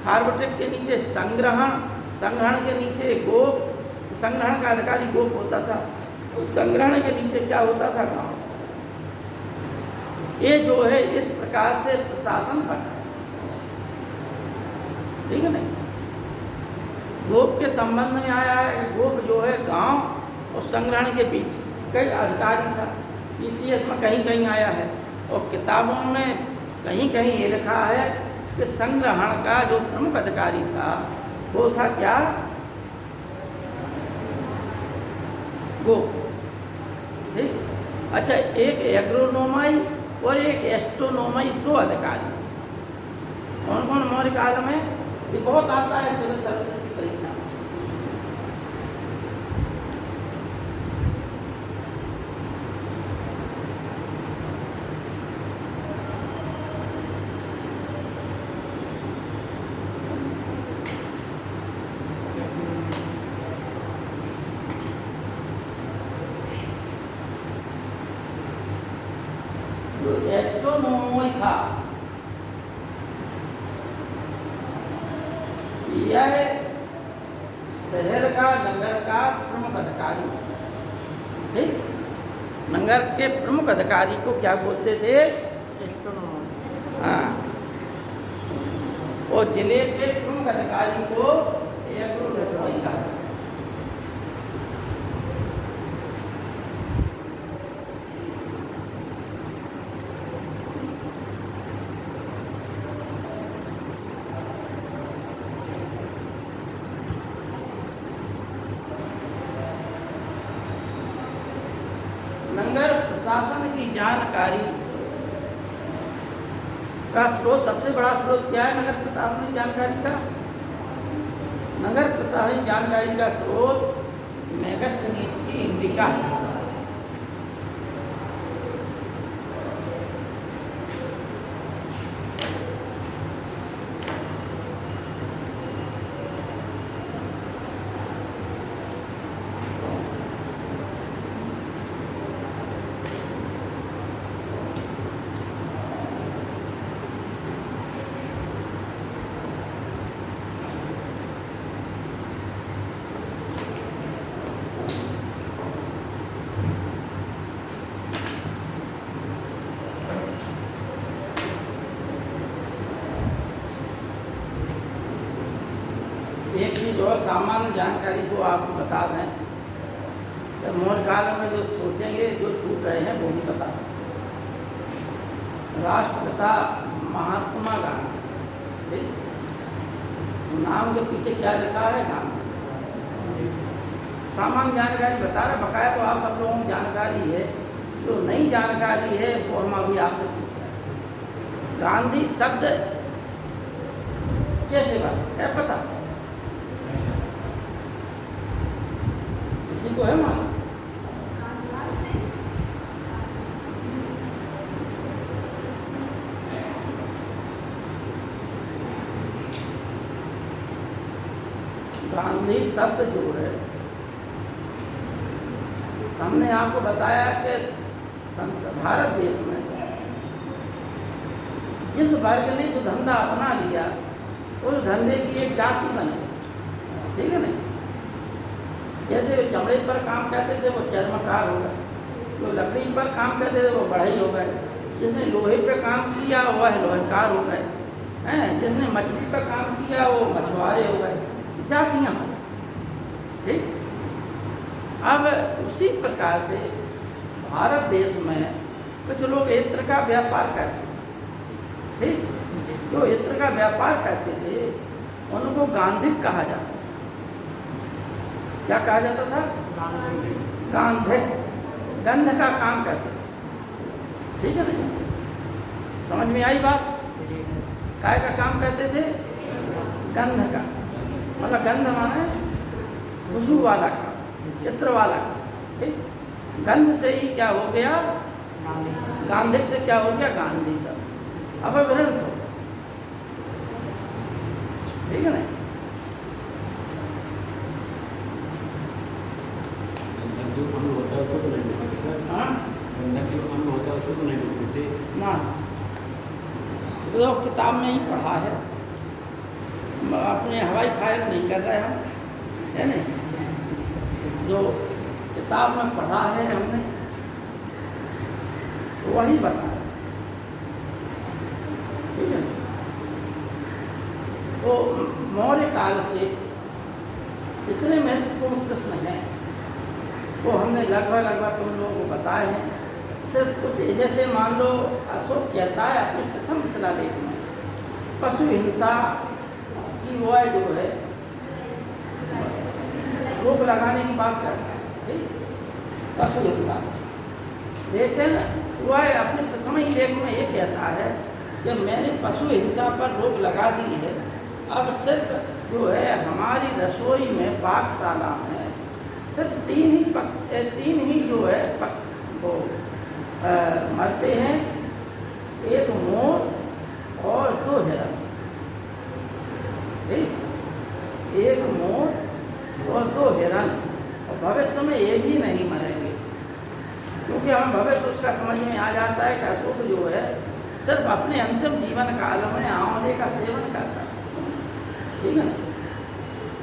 खारवटिक के नीचे संग्रहण, संग्रहण के नीचे गोप, संग्रहण का अधिकारी गोप होता था। उस संग्रहण के नीचे क्या होता था? गांव। ये जो है इस प्रकार से प्रशासन बना, ठीक है नहीं। गोप के संबंध में आया है। गोप जो है गांव और संग्रहण के बीच कई अधिकारी था। पीसीएस में कहीं कहीं आया है और किताबों में कहीं कहीं ये लिखा है कि संग्रहण का जो प्रमुख अधिकारी था वो था क्या? गोप, ठीक। अच्छा, एक एग्रोनोमाई और एक एस्ट्रोनोमाई, दो अधिकारी। कौन कौन मौर्य काल में? ये बहुत आता है सिविल सर्विसेज की परीक्षा में। जो एस्ट्रोनोमाई था यह शहर का, नगर का प्रमुख अधिकारी, ठीक। नगर के प्रमुख अधिकारी को क्या बोलते थे? हाँ। और जिले के प्रमुख अधिकारी को एग्रोनोमाई कहा। नगर प्रशासन की जानकारी का स्रोत, सबसे बड़ा स्रोत क्या है नगर प्रशासनिक जानकारी का? नगर प्रशासनिक जानकारी का स्रोत मेगास्थनीज की इंडिका है। एक चीज और सामान्य जानकारी को आपको बता दें, तो मौर्य काल में जो सोचेंगे, जो छूट रहे हैं वो भी बता दें। राष्ट्रपिता महात्मा गांधी, ठीक। नाम के पीछे क्या लिखा है? गांधी। सामान्य जानकारी बता रहे, बकाया तो आप सब लोगों को जानकारी है। जो नई जानकारी है वो हम अभी आपसे पूछ रहे हैं। गांधी शब्द कैसे बना है पता? किसी को है मालूम? गांधी शब्द जो है, हमने आपको बताया कि भारत देश में जिस वर्ग ने जो धंधा अपना लिया उस धंधे की एक जाति बनी, ठीक है नहीं। जैसे वो चमड़े पर काम करते थे वो चर्मकार हो गए, जो लकड़ी पर काम करते थे वो बढ़ई हो गए, जिसने लोहे पे काम किया वह लोहेकार हो गए, हैं, जिसने मछली का काम किया वो मछुआरे हो गए, जातियाँ हो गई। ठीक। अब उसी प्रकार से भारत देश में कुछ लोग इत्र का व्यापार करते थे। ठीक। जो इत्र का व्यापार करते थे उनको गांधिक कहा जाता था। क्या कहा जाता था? गांधिक। गंध का काम करते थे। ठीक है ना? समझ में आई बात? काय का काम करते थे? गंध का। मतलब गंध माने खुशबू वाला काम, चित्र वाला काम। ठीक। गंध से ही क्या हो गया? गांधिक से क्या हो गया? गांधी सब अपभ्रंश हो गया। ठीक है ना? जो अन्न होता है उसको तो नहीं बेचते सर। हाँ जो अन्न होता है उसको तो नहीं बेचते थे ना, तो किताब में ही पढ़ा है, अपने हवाई फायर नहीं कर रहे हम, है नहीं? जो किताब में पढ़ा है हमने वही बताया। ठीक है। तो मौर्य काल से जितने महत्वपूर्ण प्रश्न हैं वो हमने लगभग तुम लोगों को बताए हैं। सिर्फ कुछ जैसे मान लो अशोक कहता है अपने प्रथम शिलालेख में पशु हिंसा की वो जो है रोक लगाने की बात करता है। ठीक। पशु हिंसा, लेकिन वह अपने प्रथम ही लेख में ये कहता है कि मैंने पशु हिंसा पर रोक लगा दी है। अब सिर्फ जो है हमारी रसोई में पाकशाला में सिर्फ तीन ही जो है वो मरते हैं, एक मोर और 2 हिरण। ठीक। एक मोर और 2 हिरण, और भविष्य में ये भी नहीं मरेंगे, क्योंकि हमें भविष्य उसका समझ में आ जाता है कि अशोक जो है सिर्फ अपने अंतिम जीवन काल में आंवले का सेवन करता है। ठीक है।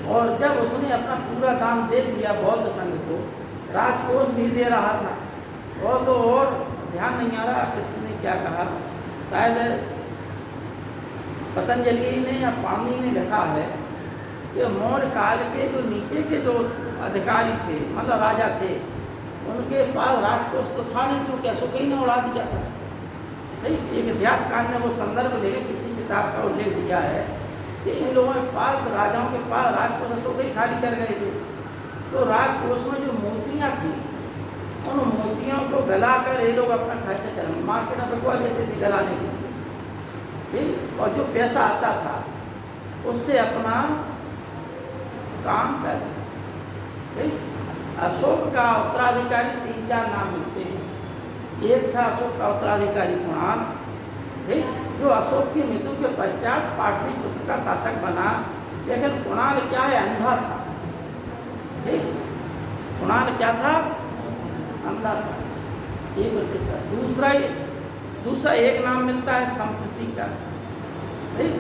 और जब उसने अपना पूरा दान दे दिया बौद्ध संघ को, राजकोष भी दे रहा था, और तो और ध्यान नहीं आ रहा किसने क्या कहा, शायद पतंजलि ने या पाणिनि ने लिखा है कि मौर्य काल के जो नीचे के जो अधिकारी थे, मतलब राजा थे, उनके पास राजकोष तो था नहीं, क्योंकि अशोक ही ने उड़ा दिया था। ठीक। एक इतिहासकार ने वो संदर्भ लेके किसी किताब का उल्लेख दिया है कि इन लोगों के पास, राजाओं के पास राजकोष अशोक ही खाली कर गए थे। तो राजकोष में जो मूर्तियाँ थी उन मूर्तियों को गलाकर ये लोग अपना खर्चा चला मार्केट में बिकवा लेते थे गलाने के लिए। ठीक। और जो पैसा आता था उससे अपना काम कर। ठीक। अशोक का उत्तराधिकारी 3-4 नाम मिलते हैं। एक था अशोक का उत्तराधिकारी कुणाल, ठीक, जो अशोक की मृत्यु के पश्चात पाटलिपुत्र का शासक बना। लेकिन कुणाल क्या है? अंधा था। ठीक। कुणाल क्या था? अंधा था। एक विशेषता। दूसरा एक नाम मिलता है संप्रति का। ठीक।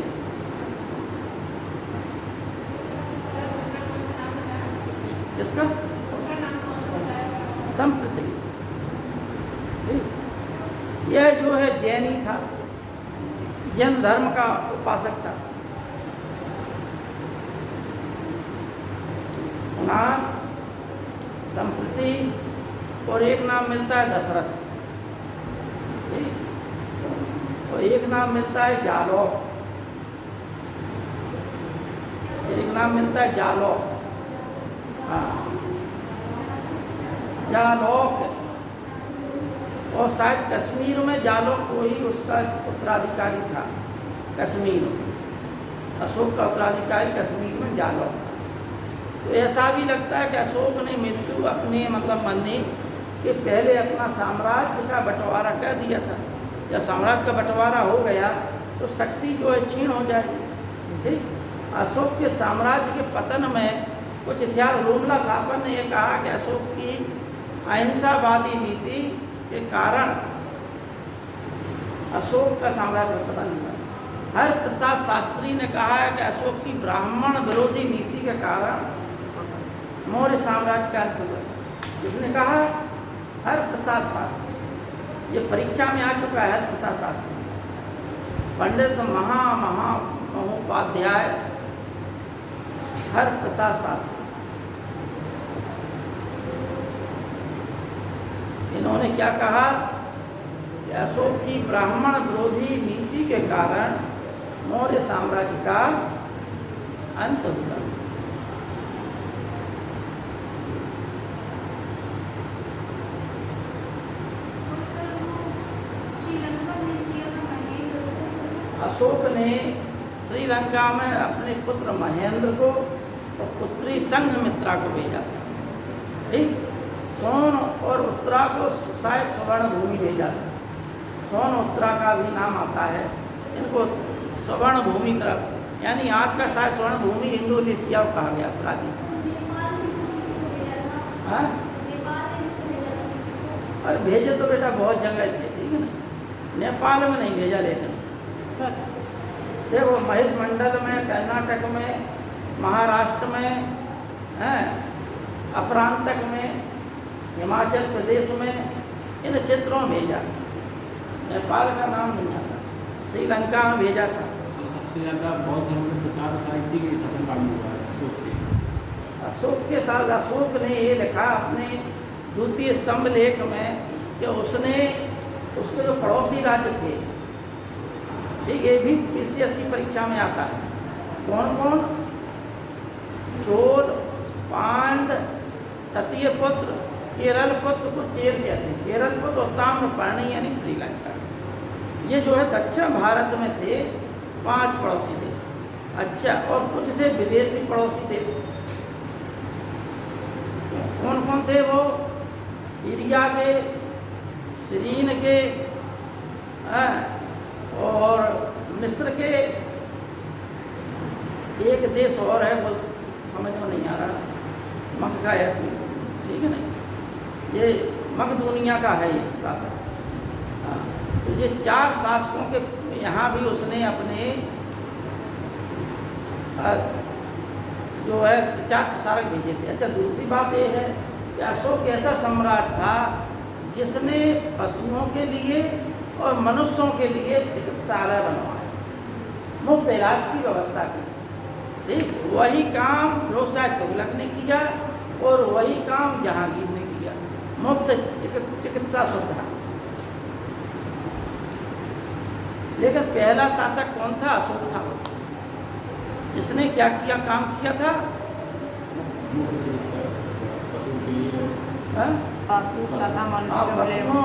किसका? संप्रति। यह जो है जैनी था, जैन धर्म का उपासक था। नाम संप्रति, और एक नाम मिलता है दशरथ। ठीक। और एक नाम मिलता है जालौक। एक नाम मिलता है जालौक। हाँ, जालौक। और शायद कश्मीर में जालौक को ही उसका उत्तराधिकारी था। कश्मीर, अशोक का उत्तराधिकारी कश्मीर में जालौक था। तो ऐसा भी लगता है कि अशोक ने मृत्यु अपने मतलब मानने के पहले अपना साम्राज्य का बंटवारा कर दिया था। जब साम्राज्य का बंटवारा हो गया तो शक्ति जो है क्षीण हो जाएगी। ठीक। अशोक के साम्राज्य के पतन में कुछ इतिहास रोमला थापन ने यह कहा कि अशोक की अहिंसावादी नीति के कारण अशोक का साम्राज्य का पतन हुआ। हरिप्रसाद शास्त्री ने कहा है कि अशोक की ब्राह्मण विरोधी नीति के कारण मौर्य साम्राज्य का अंत हुआ। किसने कहा? हरिप्रसाद शास्त्री। ये परीक्षा में आ चुका है हरिप्रसाद शास्त्री। पंडित महोपाध्याय हर प्रसाद शास्त्री, इन्होंने क्या कहा कि अशोक की ब्राह्मण विरोधी नीति के कारण मौर्य साम्राज्य का अंत हुआ। अशोक ने श्रीलंका में अपने पुत्र महेंद्र को और पुत्री संघमित्रा को भेजा था। ठीक, सोन और उत्तरा को शायद स्वर्ण भूमि भेजा था। सोन उत्तरा का भी नाम आता है, इनको स्वर्ण भूमि तरफ, यानी आज का शायद स्वर्ण भूमि इंडोनेशिया को कहा गया प्राचीन समय। और भेजे तो बेटा बहुत जगह थे, ठीक है ना, नेपाल में नहीं भेजा, लेकिन देखो महेश मंडल में, कर्नाटक में, महाराष्ट्र में, अपरांतक में, हिमाचल प्रदेश में, इन क्षेत्रों में भेजा। नेपाल का नाम नहीं आता। श्रीलंका में भेजा था। सबसे ज़्यादा बौद्ध धर्म का प्रचार प्रसार इसी के शासनकाल में हुआ है, अशोक के साथ अशोक ने ये लिखा अपने द्वितीय स्तंभ लेख में कि उसने उसके जो पड़ोसी राज्य थे, ठीक, ये भी पीसीएस की परीक्षा में आता है, कौन कौन, चोल, पांड, सतीय पुत्र, केरल पुत्र को चेर कहते हैं। केरल पुत्र और ताम्रपर्णी यानी श्रीलंका, ये जो है दक्षिण भारत में थे 5 पड़ोसी थे। अच्छा, और कुछ थे विदेशी पड़ोसी थे। कौन कौन थे वो? सीरिया के, सीरीन के, और मिस्र के, एक देश और है वो समझ में नहीं आ रहा, मक का है, ठीक है ना, ये मकदूनिया का है ये शासक। हाँ, तो ये 4 शासकों के यहाँ भी उसने अपने जो है प्रचार प्रसारक भेजे थे। अच्छा, दूसरी बात ये है कि अशोक ऐसा सम्राट था जिसने पशुओं के लिए और मनुष्यों के लिए चिकित्सालय बनवाया, मुफ्त इलाज की व्यवस्था की। ठीक, वही काम फिरोजशाह तुगलक ने किया और वही काम जहांगीर ने किया, मुफ्त चिकित्सा सुविधा। लेकिन पहला शासक कौन था? अशोक था। इसने क्या किया, काम किया था?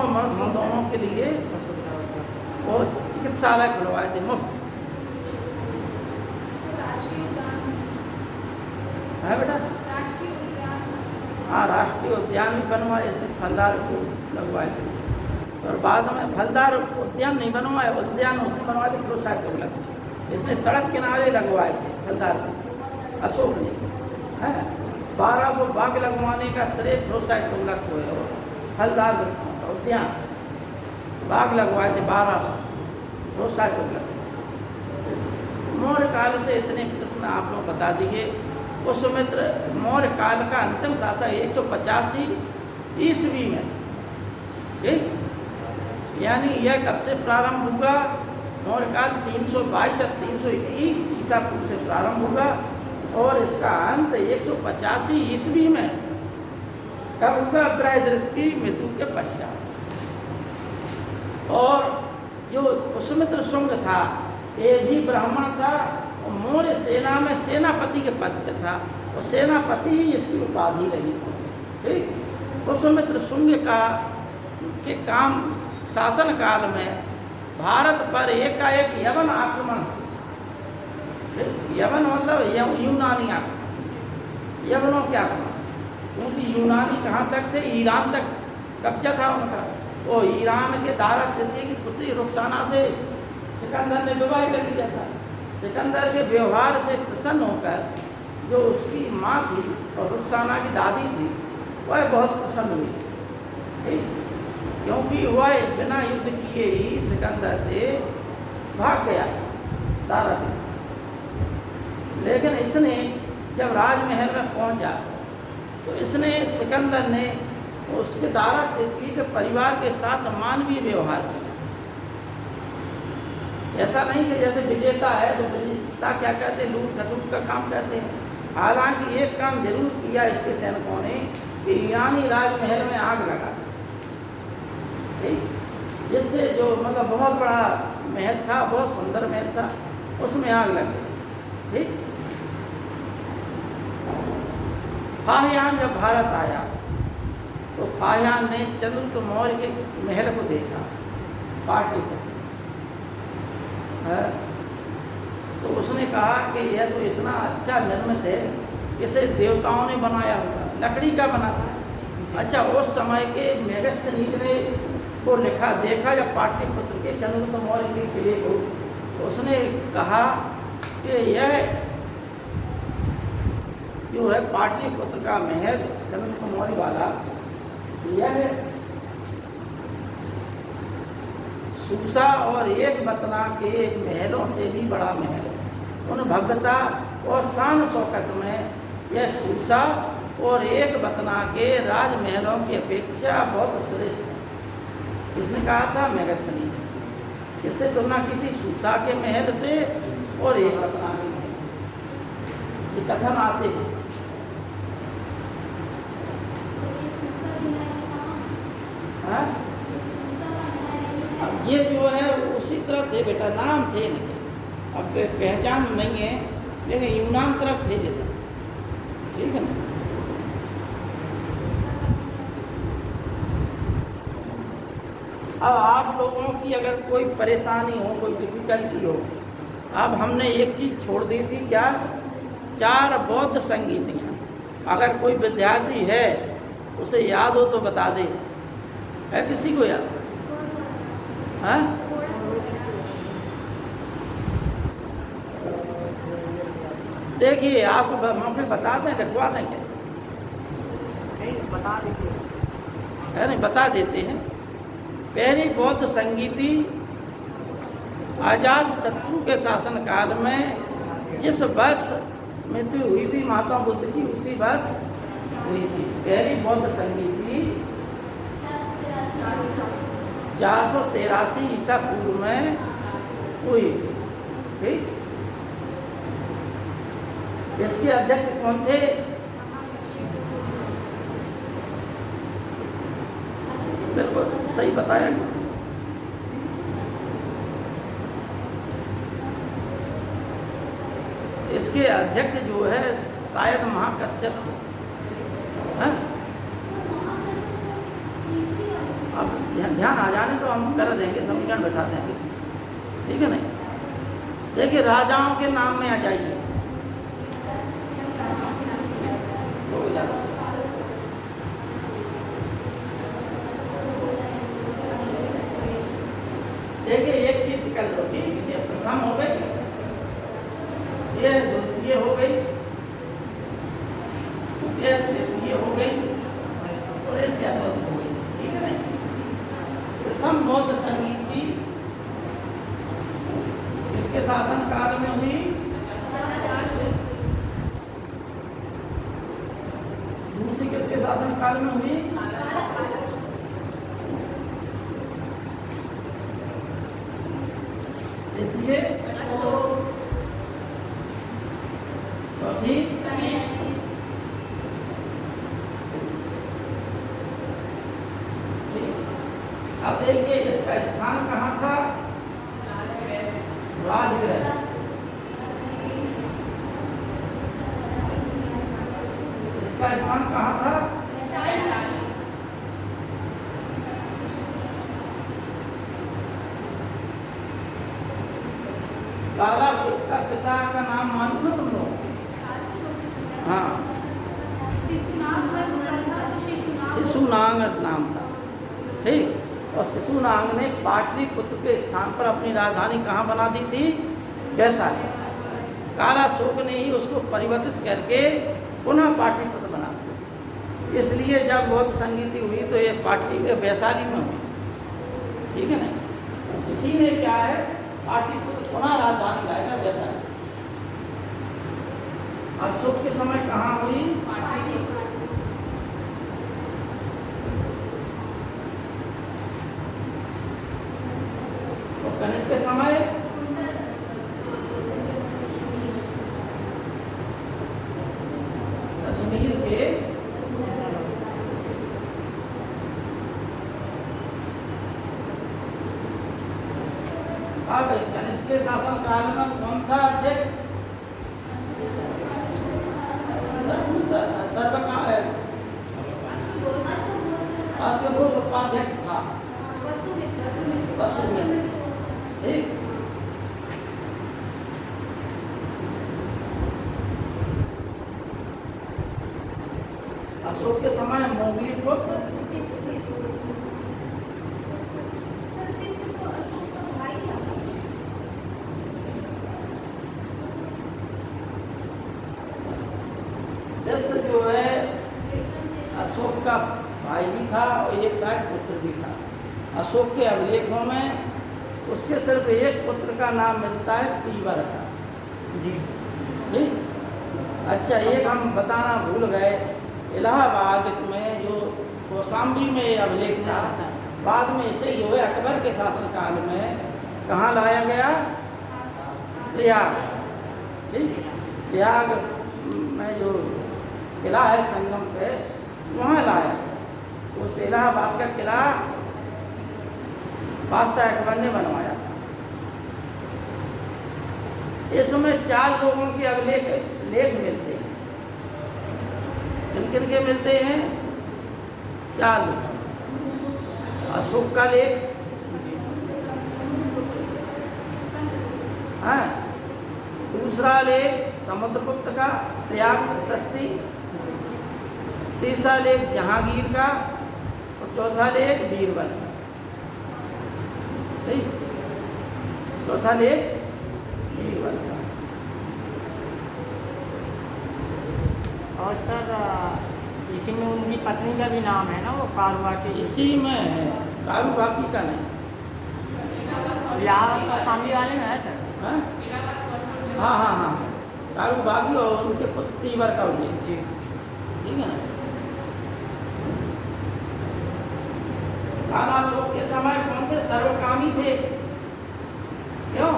मनुष्य दोनों के लिए वो चिकित्सालय खुलवाए थे मुफ्त। है बेटा? हाँ, राष्ट्रीय उद्यान भी बनवाए, इसने फलदार को लगवाए थे। और बाद में फलदार उद्यान नहीं बनवाए, उद्यान उसने बनवाए थे फिरोजशाह तुगलक। इसने सड़क किनारे लगवाए थे फलदार को, अशोक ने, है। 1200 बाग लगवाने का श्रेय फिरोजशाह तुगलक को है। और फलदार वृक्षों का उद्यान, बाग लगवाए थे 1200 फिरोजशाह तुगलक। मौर्य काल से इतने प्रश्न आप लोग बता दीजिए। पुष्यमित्र मौर्य काल का अंतिम शासक 185 ईस्वी में, ठीक, यानी यह कब से प्रारंभ हुआ? मौर्य काल 322 से 321 ईसा पूर्व से प्रारंभ होगा और इसका अंत 185 ईस्वी में कब होगा? बृहद्रथ की मृत्यु के पश्चात। और जो पुष्यमित्र शुंग था, ये भी ब्राह्मण था और मौर्य सेना में सेनापति के पद पे था, और सेनापति ही इसकी उपाधि रही। ठीक, पुष्यमित्र शुंग के काम शासन काल में भारत पर एकाएक यवन आक्रमण, यवन मतलब यूनानी आक्रमण, यवनों के आक्रमण, क्योंकि यूनानी कहाँ तक थे? ईरान तक कब्जा था उनका। वो ईरान के दारत थे कि पुत्री रुखसाना से सिकंदर ने विवाह कर लिया था। सिकंदर के व्यवहार से प्रसन्न होकर जो उसकी माँ थी और रुखसाना की दादी थी, वह बहुत प्रसन्न हुई। ठीक, क्योंकि वह बिना युद्ध किए ही सिकंदर से भाग गया दारत। लेकिन इसने जब राजमहल में पहुंचा तो इसने सिकंदर ने उसके दारत तिथि के परिवार के साथ मानवीय व्यवहार किया। ऐसा नहीं कि जैसे विजेता है तो विजेता क्या कहते हैं, लूट खसूट का काम करते हैं। हालांकि एक काम जरूर किया इसके सैनिकों ने कि ईरानी राजमहल में आग लगा दी, ठीक, जिससे जो मतलब बहुत बड़ा महल था, बहुत सुंदर महल था, उसमें आग लग गई, ठीक। फाहियान जब भारत आया तो फाहियान ने चंद्रगुप्त मौर्य के महल को देखा, पाटलिपुत्र, तो उसने कहा कि यह तो इतना अच्छा निर्मित है, इसे देवताओं ने बनाया होगा, लकड़ी का बना था। अच्छा, उस समय के मेगस्थनीज ने को लिखा देखा जब पाटलिपुत्र के चंद्रगुप्त मौर्य के किले को, तो उसने कहा कि यह जो है पाटलिपुत्र का महल चंद्रगुप्त मौर्य वाला, यह सूसा और एक बतना के महलों से भी बड़ा महल है। उन भव्यता और शान शौकत में यह सूसा और एक बतना के राजमहलों की अपेक्षा बहुत श्रेष्ठ है। इसने कहा था मेगस्थनी ने, इससे तुलना की थी सूसा के महल से और एक बतना के महल, ये कथन आते हैं। हाँ? अब ये जो है उसी तरफ थे बेटा, नाम थे नहीं, अब पहचान नहीं है, लेकिन यूनान तरफ थे जैसे, ठीक है ना। अब आप लोगों की अगर कोई परेशानी हो, कोई डिफिकल्टी हो, अब हमने एक चीज़ छोड़ दी थी, क्या, 4 बौद्ध संगीतियाँ। अगर कोई विद्यार्थी है उसे याद हो तो बता दे, है किसी को याद? हाँ, देखिए आपको हम फिर बता दें, लिखवा देंगे, नहीं बता दीजिए। है नहीं, बता देते हैं। पहली बौद्ध संगीति अजात शत्रु के शासनकाल में जिस वर्ष मृत्यु हुई थी महात्मा बुद्ध की, उसी वर्ष हुई थी पहली बौद्ध संगीति। 483 ईसा पूर्व में हुई थी, ठीक। इसके अध्यक्ष कौन थे? बिल्कुल सही बताया। इसके अध्यक्ष जो है शायद महाकश्यप थे, हैं? अब ध्यान आ जाने तो हम कर देंगे, समीकरण बैठा देंगे, ठीक है नहीं। देखिए राजाओं के नाम में आ जाइए, देखिए एक चीज निकल लो, ठीक है, ये प्रथम हो गई, ये द्वितीय हो गई, ये तृतीय हो गई और ये चतुर्थ हो गई, ठीक है नहीं। प्रथम बौद्ध संगीति इसके शासन काल में हुई, दूसरी किसके शासन काल में हुई? तृतीय, चौथी, अब देखिए इसका स्थान कहाँ था? राजगृह। इसका स्थान कहाँ था? कालाशोक का पिता का नाम मालूम है तुम लोग? हाँ, शिशुनाग नाम था, ठीक। और शिशुनाग ने पाटलिपुत्र के स्थान पर अपनी राजधानी कहाँ बना दी थी? वैशाली। कालाशोक ने ही उसको परिवर्तित करके पुनः पाटलिपुत्र बना दिया। इसलिए जब बौद्ध संगीति हुई तो ये वैशाली में हुई, ठीक है ना। इसी ने क्या है, पाटलिपुत्र पुनः राजधानी लाया था वैशाली। अशोक के समय कहाँ हुई? तो कनिष्क के समय अशोक के समय मोगली पुत्र जैसे जो है अशोक का भाई भी था और एक शायद पुत्र भी था। अशोक के अभिलेखों में उसके सिर्फ एक पुत्र का नाम मिलता है तीवर का। जी ठीक। अच्छा, एक हम बताना भूल गए, इलाहाबाद में जो कौशाम्बी में अभिलेख था, बाद में इसे जो है अकबर के शासनकाल में कहाँ लाया गया? प्रयाग। ठीक। प्रयाग में जो किला है संगम पे, वहाँ लाया गया। उस इलाहाबाद का किला बादशाह अकबर ने बनवाया था। इसमें 4 लोगों के अभिलेख लेख मिलते हैं। किन किन के मिलते हैं? 4 लोग। अशोक का लेख, हाँ, दूसरा लेख समुद्रगुप्त का प्रयाग प्रशस्ति, तीसरा लेख जहांगीर का और चौथा लेख बीरबल का। ठीक। चौथा लेख बीरबल का। और सर इसी में उनकी पत्नी का भी नाम है ना, वो कारुबा की। इसी में है, कारूबाकी का नहीं। यहाँ तो सामने वाले में है सर। हाँ हाँ हाँ हाँ, कारूबाकी और उनके पुत्र तीवर का उल्लेख। जी ठीक है ना। कालाशोक के समय कौन थे? सर्वकामी थे। क्यों?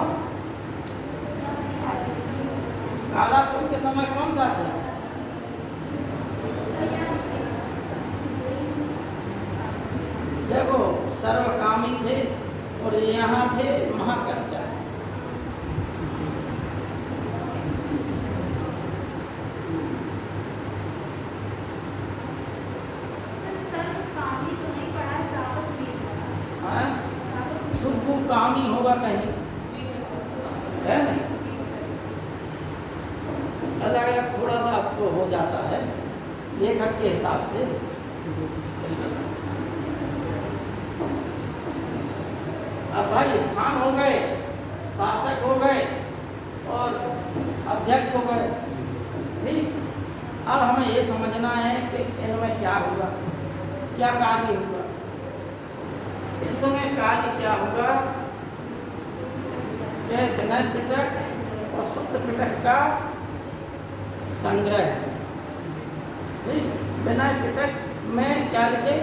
कालाशोक के समय कौन था? देखो, सर्वकामी थे और यहाँ थे महाकश्यप। सुब्बू कामी होगा कहीं, है नहीं? अलग अलग थोड़ा सा आपको हो जाता है लेखक के हिसाब से। अब भाई स्थान हो गए, शासक हो गए और अध्यक्ष हो गए। ठीक। अब हमें ये समझना है कि इनमें क्या होगा, क्या कार्य होगा। इस समय कार्य क्या होगा? विनय पिटक और सूत्र पिटक का संग्रह। विनय पिटक में क्या लिखे?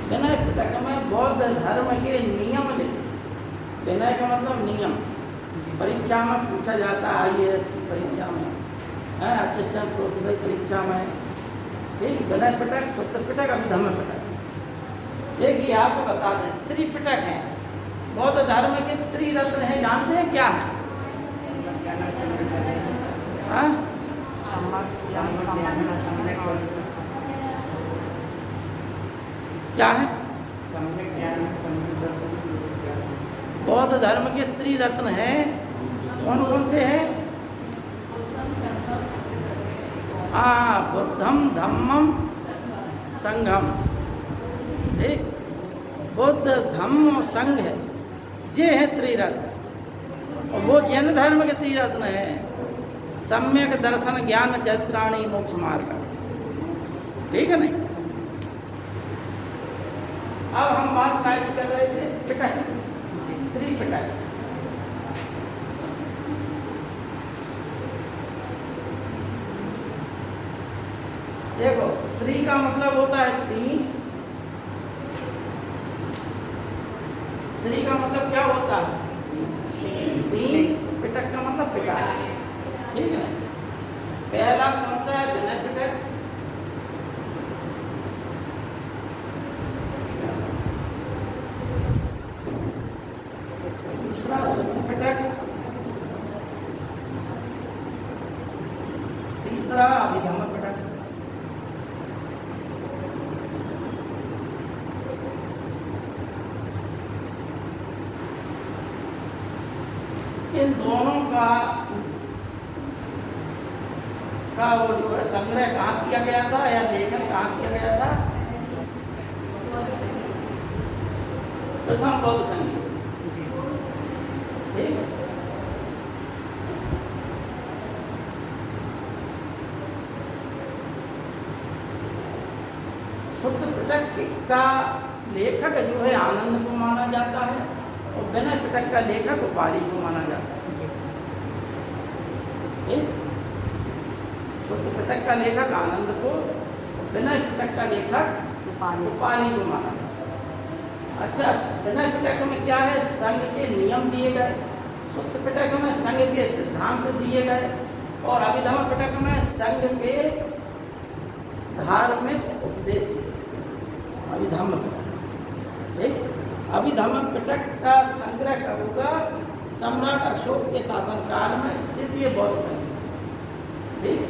विनय पिटक में बौद्ध धर्म के नियम लिखे। विनय का मतलब नियम। परीक्षा में पूछा जाता है, IAS की परीक्षा में, असिस्टेंट प्रोफेसर परीक्षा में। ठीक। विनय पिटक, सूत्र पिटक, अभिधम्म पिटक। एक ही आपको बता दें, त्रिपिटक है। बौद्ध धर्म के त्रिरत्न है, जानते हैं क्या है? हाँ? क्या है? बौद्ध धर्म के त्रिरत्न है। कौन कौन से हैं? बुद्धम धम्मम संघम। ठीक। बुद्ध धम्म और संघ है, ये है त्रिरत्न। और वो जैन धर्म के त्रिरत्न है, सम्यक दर्शन ज्ञान चरित्राणी मोक्ष मार्ग। ठीक है नहीं? अब हम बात कर रहे थे पिटक, त्रिपिटक। देखो, त्रि का मतलब होता है 3। त्रि का मतलब क्या होता है? 3। पिटक का मतलब पिटा। ठीक है। पहला कौन सा है? विनय पिटक। दूसरा सूत्र पिटक। तीसरा अभिधम्म पिटक। इन दोनों का का वो जो है संग्रह कहाँ किया गया था या लेखन कहाँ किया गया था? प्रथम बौद्ध संगीत। ठीक है। शुद्ध पिटक का लेखक जो है आनंद को माना जाता है और विनय पिटक का लेखक उपाली को माना जाता है। ठीक? शुद्ध पिटक का लेखक आनंद को, विनय पिटक का लेखक उपाली को माना जाता है। अच्छा, विनय पिटक में क्या है? संघ के नियम दिए गए। शुद्ध पिटक में संघ के सिद्धांत दिए गए और अभिधम्म पिटक में संघ के धार्मिक उपदेश दिए। अभिधम्म पिटक, ठीक? अभिधम्म पिटक का संग्रह कब होगा? सम्राट अशोक के शासनकाल में, द्वितीय बौद्ध संगीत। ठीक?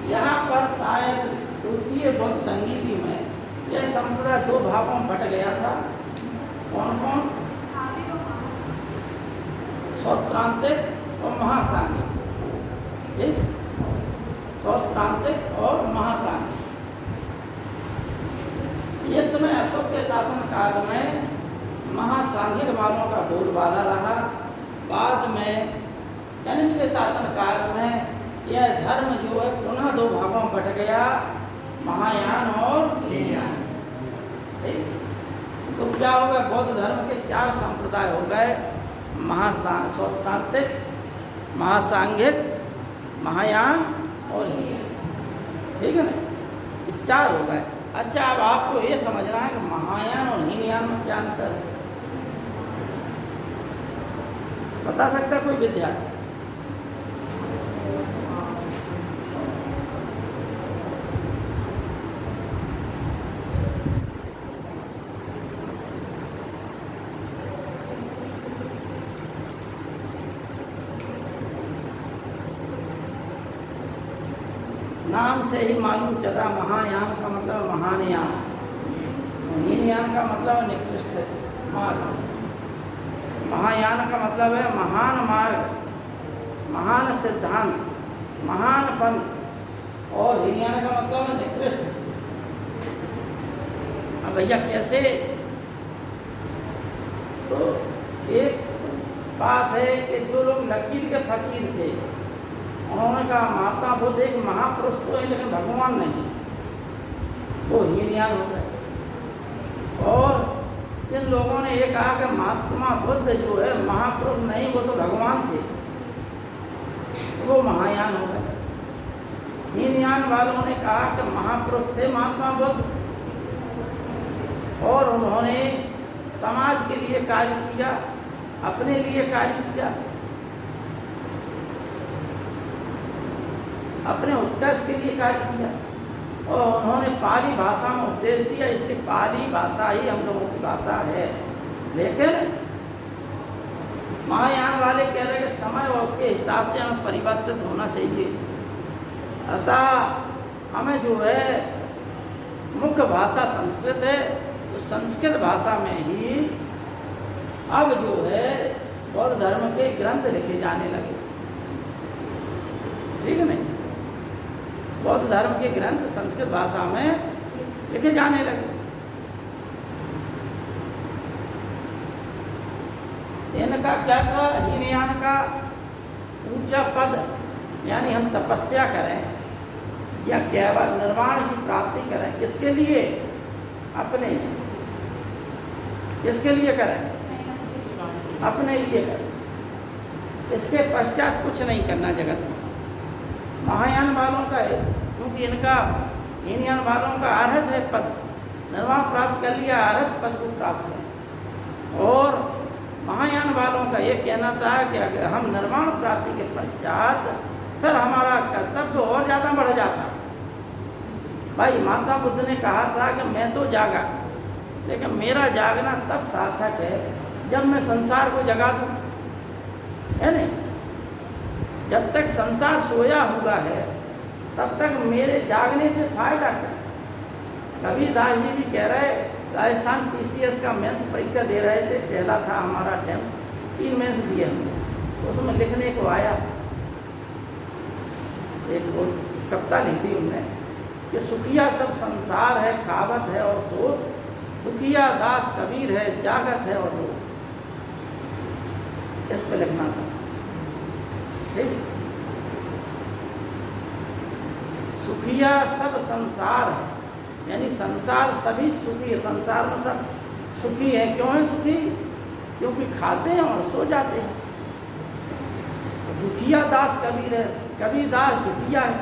यहाँ पर शायद तृतीय बौद्ध संगीति में यह संप्रदाय दो भागों में बट गया था। कौन कौन? सौत्रांतिक और महासांगिक। ठीक? सौत्रांतिक और महासांगिक। इस समय अशोक के शासन काल में महासांगिक वालों का बोलबाला रहा। बाद में कनिष्क के शासन काल में यह धर्म जो है पुनः दो भागों में बट गया, महायान और हीनयान। ठीक? तो क्या हो गया? बौद्ध धर्म के चार संप्रदाय हो गए, सौत्रांतिक, महासांघिक, महायान और हीनयान। ठीक है ना? इस चार हो गए। अच्छा, अब आपको ये समझना है कि महायान और हीनयान में क्या अंतर है? बता सकता कोई विद्यार्थी? नाम से ही मालूम चला, महायान का मतलब महान यान, हीनयान का मतलब निकृष्ट मार्ग, महायान का मतलब है महान मार्ग, महान सिद्धांत, महान पंथ, और हीनयान का मतलब है निकृष्ट। अब भैया कैसे? तो एक बात है कि जो लोग लकीर के फकीर थे, उन्होंने कहा महात्मा बुद्ध एक महापुरुष तो है लेकिन भगवान नहीं, वो हीनयान हो गए। और जिन लोगों ने ये कहा कि महात्मा बुद्ध जो है महापुरुष नहीं, वो तो भगवान थे, वो महायान हो गए। हीनयान वालों ने कहा कि महापुरुष थे महात्मा बुद्ध और उन्होंने समाज के लिए कार्य किया, अपने लिए कार्य किया, अपने उत्कर्ष के लिए कार्य किया, और उन्होंने पाली भाषा में उपदेश दिया। इसलिए पाली भाषा ही हम लोगों की भाषा है। लेकिन महायान वाले कह रहे कि समय और के हिसाब से हमें परिवर्तित होना चाहिए, अतः हमें जो है मुख्य भाषा संस्कृत है, तो संस्कृत भाषा में ही अब जो है बौद्ध धर्म के ग्रंथ लिखे जाने लगे। ठीक है नहीं? बौद्ध धर्म के ग्रंथ संस्कृत भाषा में लिखे जाने लगे। इनका क्या था? हीनयान का ऊंचा पद, यानी हम तपस्या करें या केवल निर्वाण की प्राप्ति करें, किसके लिए? अपने। किसके लिए करें? अपने लिए करें। इसके पश्चात कुछ नहीं करना जगत में। महायान वालों का है, क्योंकि इनका हीनयान वालों का अर्हत है पद, निर्वाण प्राप्त कर लिया, अर्हत पद को प्राप्त करें। और महायान वालों का ये कहना था कि अगर हम निर्वाण प्राप्ति के पश्चात फिर हमारा कर्तव्य और ज़्यादा बढ़ जाता है। भाई महात्मा बुद्ध ने कहा था कि मैं तो जागा, लेकिन मेरा जागना तब सार्थक है जब मैं संसार को जगा दूँ, है नहीं? जब तक संसार सोया हुआ है तब तक मेरे जागने से फायदा क्या? कबीर दास जी भी कह रहे, राजस्थान PCS का मेंस परीक्षा दे रहे थे, पहला था हमारा अटेम्प्ट, 3 मेंस दिए हमने, उसमें लिखने को आया, एक वो कविता लिख दी उनने कि सुखिया सब संसार है, खावत है और सोच, दुखिया दास कबीर है, जागत है और रो। इस पे लिखना था, ठीक। सुखिया सब संसार है, यानी संसार सभी सुखी है, संसार में सब सुखी है। क्यों है सुखी? क्योंकि खाते हैं और सो जाते हैं। दुखिया दास कबीर है, कबीर दास दुखिया है।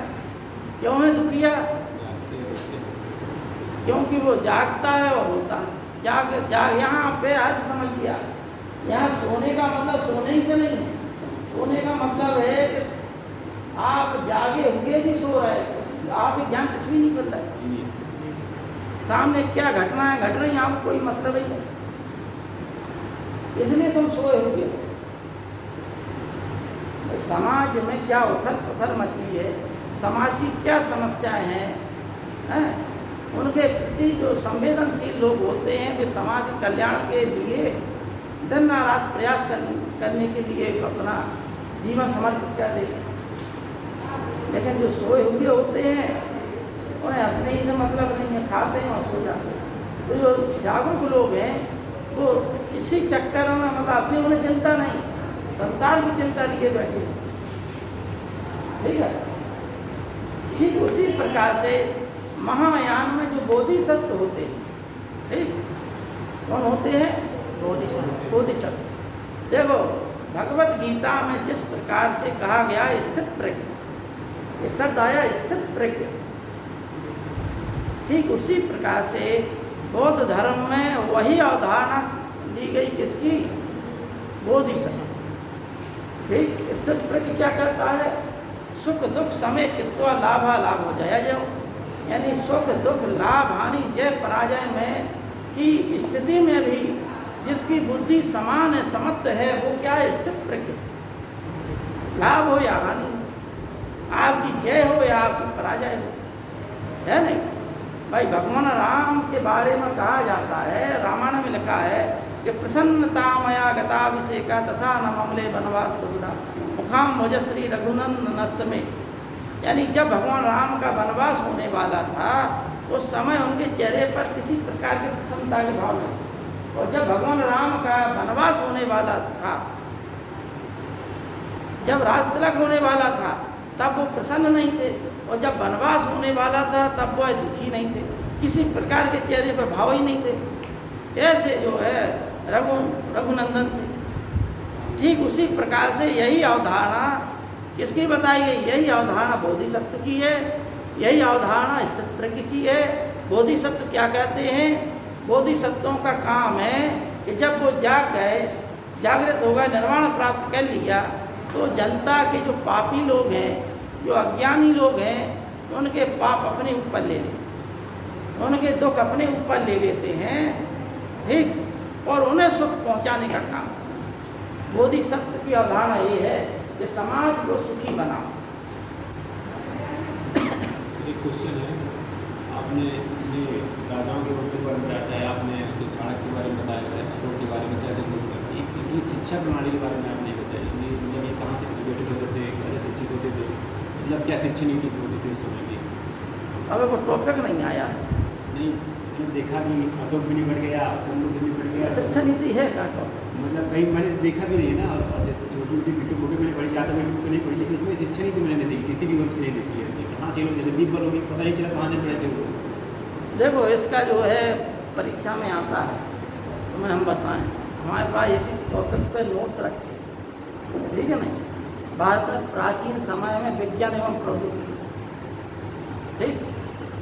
क्यों है दुखिया? क्योंकि वो जागता है और होता है। जाग यहाँ पे आज समझ गया, यहाँ सोने का मतलब सोने ही से नहीं है। सोने का मतलब है कि आप जागे हुए भी सो रहे हैं, आप ध्यान कुछ भी नहीं कर रहे, सामने क्या घटना है घट रही है, आपको कोई मतलब ही नहीं, इसलिए तुम सोए हुए हो। समाज में क्या उथल पुथल मची है, समाज की क्या समस्याएं हैं, उनके प्रति जो संवेदनशील लोग होते हैं वे समाज कल्याण के लिए दिन रात प्रयास करने के लिए अपना जीवन समर्पित कर देते हैं। लेकिन जो सोए हुए होते हैं उन्हें अपने ही से मतलब नहीं है, खाते हैं और सो जाते हैं। तो जो जागरूक लोग हैं वो इसी चक्कर में मतलब अपनी उन्हें चिंता नहीं, संसार की चिंता लिए बैठे, ठीक है। ठीक उसी प्रकार से महायान में जो बोधिसत्व होते हैं, ठीक, कौन होते हैं? बोधिसत्व। देखो भगवत गीता में जिस प्रकार से कहा गया स्थित प्रज्ञ, एक शब्द आया स्थित प्रज्ञ, ठीक उसी प्रकार से बौद्ध धर्म में वही अवधारणा ली गई, किसकी? बोधिसत्व। ठीक, स्थित प्रज्ञ क्या करता है? सुख दुख समय कित्वा लाभा लाभ हो जाया जाओ, यानी सुख दुख लाभ हानि जय पराजय में की स्थिति में भी जिसकी बुद्धि समान है, समत्व है, वो क्या है? स्थित प्रज्ञ। लाभ हो या हानि, आपकी जय हो या आपकी पराजय हो, है नहीं? भाई भगवान राम के बारे में कहा जाता है, रामायण में लिखा है कि प्रसन्नता मया गताभिषेका तथा न ममले वनवास दुविधा मुखाम भजश्री रघुनंदन में, यानी जब भगवान राम का वनवास होने वाला था उस समय उनके चेहरे पर किसी प्रकार की प्रसन्नता के भाव नहीं, और जब भगवान राम का वनवास होने वाला था, जब राज तिलक होने वाला था तब वो प्रसन्न नहीं थे, और जब वनवास होने वाला था तब वो दुखी नहीं थे, किसी प्रकार के चेहरे पर भाव ही नहीं थे। ऐसे जो है रघुनंदन थे। ठीक उसी प्रकार से यही अवधारणा किसकी बताई गई? यही अवधारणा बोधिसत्व की है, यही अवधारणा स्थित प्रज्ञ की है। बोधिसत्व क्या कहते हैं? बोधिसत्वों का काम है कि जब वो जाग गए, जागृत हो गए, निर्वाण प्राप्त कर लिया, तो जनता के जो पापी लोग हैं, जो अज्ञानी लोग हैं, उनके पाप अपने ऊपर ले लेते, उनके दुख अपने ऊपर ले लेते हैं, ठीक, और उन्हें सुख पहुंचाने का काम। बोधिसत्व की अवधारणा ये है कि समाज को सुखी बनाओ। एक क्वेश्चन है, आपने ये राजाओं के वंश के बारे में बताया, चाहे आपने उसके चाणक्य के बारे में बताया, चाहे अशोक के बारे में चर्चा करती, इनकी शिक्षा प्रणाली के बारे में आपने बताया, मतलब ये कहाँ से एजुकेटेड होते थे, कैसे शिक्षित होते थे, मतलब क्या शिक्षा नीति होती थी उस समय की? अब वो टॉपिक नहीं आया है। नहीं, मैंने देखा कि अशोक भी नहीं बढ़ गया, चंद्रगुप्त भी बढ़ गया। शिक्षा नीति है क्या टॉपिक? मतलब कहीं मैंने देखा भी नहीं है ना, और जैसे छोटी छोटी बुकें मैंने पढ़ी, ज़्यादा मैंने बुकें नहीं पढ़ी, लेकिन उसमें शिक्षा नीति मैंने नहीं देखी, किसी भी वंश की नहीं देखी है। कहाँ से लोग जैसे बीरबल हो गए, पता नहीं चला कहाँ से पढ़े थे वो। देखो इसका जो है परीक्षा में आता है, तुम्हें हम बताएं, हमारे पास एक टॉपिक पे नोट्स रखे, ठीक है नहीं? भारत प्राचीन समय में विज्ञान एवं प्रौद्योगिकी, ठीक,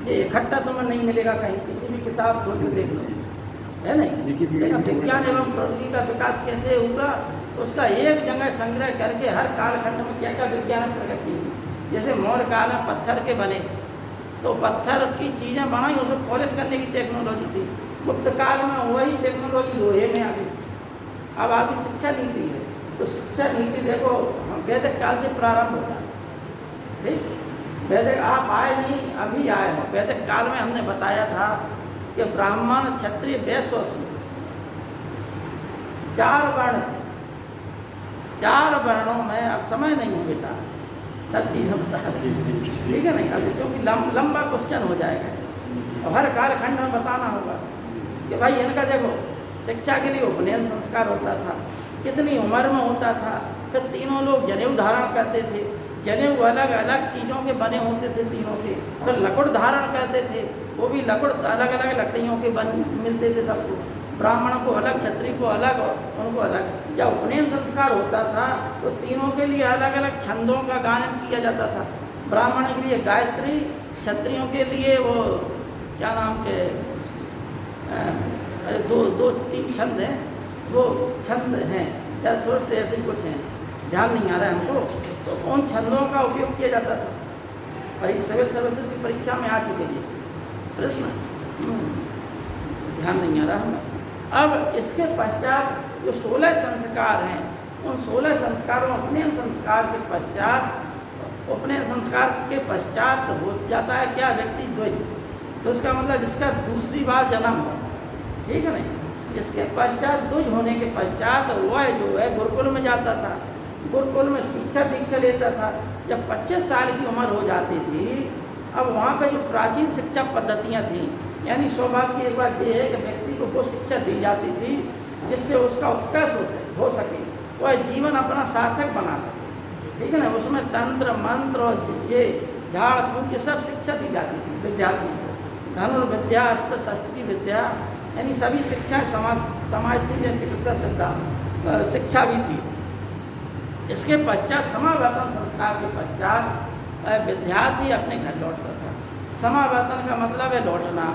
ये इकट्ठा तुम्हें नहीं मिलेगा कहीं, किसी भी किताब खोल के देख लो, है नहीं? लेकिन विज्ञान एवं प्रौद्योगिकी का विकास कैसे होगा, उसका एक जगह संग्रह करके हर कालखंड में क्या क्या विज्ञान प्रगति हुई। जैसे मौर्य काल में पत्थर के बने, तो पत्थर की चीज़ें बनाई, उसको पॉलिश करने की टेक्नोलॉजी थी। गुप्त काल में वही टेक्नोलॉजी लोहे में आ गई। अब आपकी शिक्षा नीति है, तो शिक्षा नीति देखो वैदिक काल से प्रारंभ होता है, ठीक, वैदिक आप आए नहीं, अभी आए हो। वैदिक काल में हमने बताया था कि ब्राह्मण, क्षत्रिय, वैश्य और शूद्र 4 वर्ण थे। 4 वर्णों में अब समय नहीं है बेटा, सब चीज़ें बता रही, ठीक है नहीं। अब क्योंकि लंबा क्वेश्चन हो जाएगा और हर कालखंड में बताना होगा कि भाई इनका देखो शिक्षा के लिए उपनयन संस्कार होता था, कितनी उम्र में होता था। फिर तीनों लोग जनेऊ धारण करते थे, जनेऊ अलग अलग चीज़ों के बने होते थे तीनों के। फिर लकुड़ धारण करते थे, वो भी लकुड़ अलग अलग लकड़ियों के मिलते थे सबको, ब्राह्मण को अलग, क्षत्रिय को अलग और उनको अलग। जब उपनयन संस्कार होता था तो तीनों के लिए अलग अलग छंदों का गायन किया जाता था। ब्राह्मण के लिए गायत्री, क्षत्रियों के लिए वो क्या नाम के 2-3 छंद हैं, वो छंद हैं या थोड़े ऐसे कुछ हैं, ध्यान नहीं आ रहा है हमको। तो उन छंदों का उपयोग किया जाता था। भाई सिविल सर्विसेज की परीक्षा में आ चुके ये प्रश्न, ध्यान नहीं आ रहा हमें। अब इसके पश्चात जो 16 संस्कार हैं, उन 16 संस्कारों, उपनयन संस्कार के पश्चात, उपनयन संस्कार के पश्चात हो जाता है क्या, व्यक्ति ध्वज। तो उसका मतलब जिसका दूसरी बार जन्म हो, ठीक है नहीं। इसके पश्चात ध्वज होने के पश्चात वह जो है गुरुकुल में जाता था, गुरुकुल में शिक्षा दीक्षा लेता था। जब 25 साल की उम्र हो जाती थी, अब वहाँ पे जो प्राचीन शिक्षा पद्धतियाँ थीं, यानी सौभाग्य की एक बात ये है कि व्यक्ति को वो शिक्षा दी जाती थी जिससे उसका उत्कर्ष हो सके, वह जीवन अपना सार्थक बना सके, ठीक है ना। उसमें तंत्र, मंत्र और ये झाड़ फूँक ये सब शिक्षा दी जाती थी विद्यार्थियों को। धनुर्विद्या, अस्त्र शस्त्र की विद्या, यानी सभी शिक्षाएँ समाज थी, चिकित्सा सिद्धांत शिक्षा भी थी। इसके पश्चात समावर्तन संस्कार के पश्चात विद्यार्थी अपने घर लौटता था। समावर्तन का मतलब है लौटना,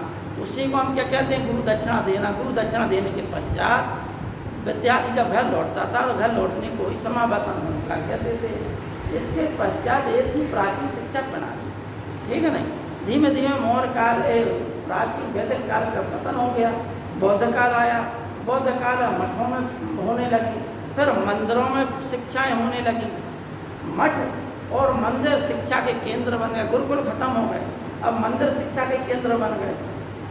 उसी को हम क्या कहते हैं, गुरु दक्षिणा देना। गुरु दक्षिणा देने के पश्चात विद्यार्थी जब घर लौटता था तो घर लौटने को ही समावर्तन संस्कार कहते थे। इसके पश्चात एक ही प्राचीन शिक्षा प्रणाली, ठीक है नहीं। धीमे धीमे मौर्य काल, प्राचीन वैदिक काल का पतन हो गया, बौद्ध काल आया। बौद्ध काल मठों में होने लगी, फिर मंदिरों में शिक्षाएं होने लगी। मठ और मंदिर शिक्षा के केंद्र बन गए, गुरुकुल खत्म हो गए, अब मंदिर शिक्षा के केंद्र बन गए,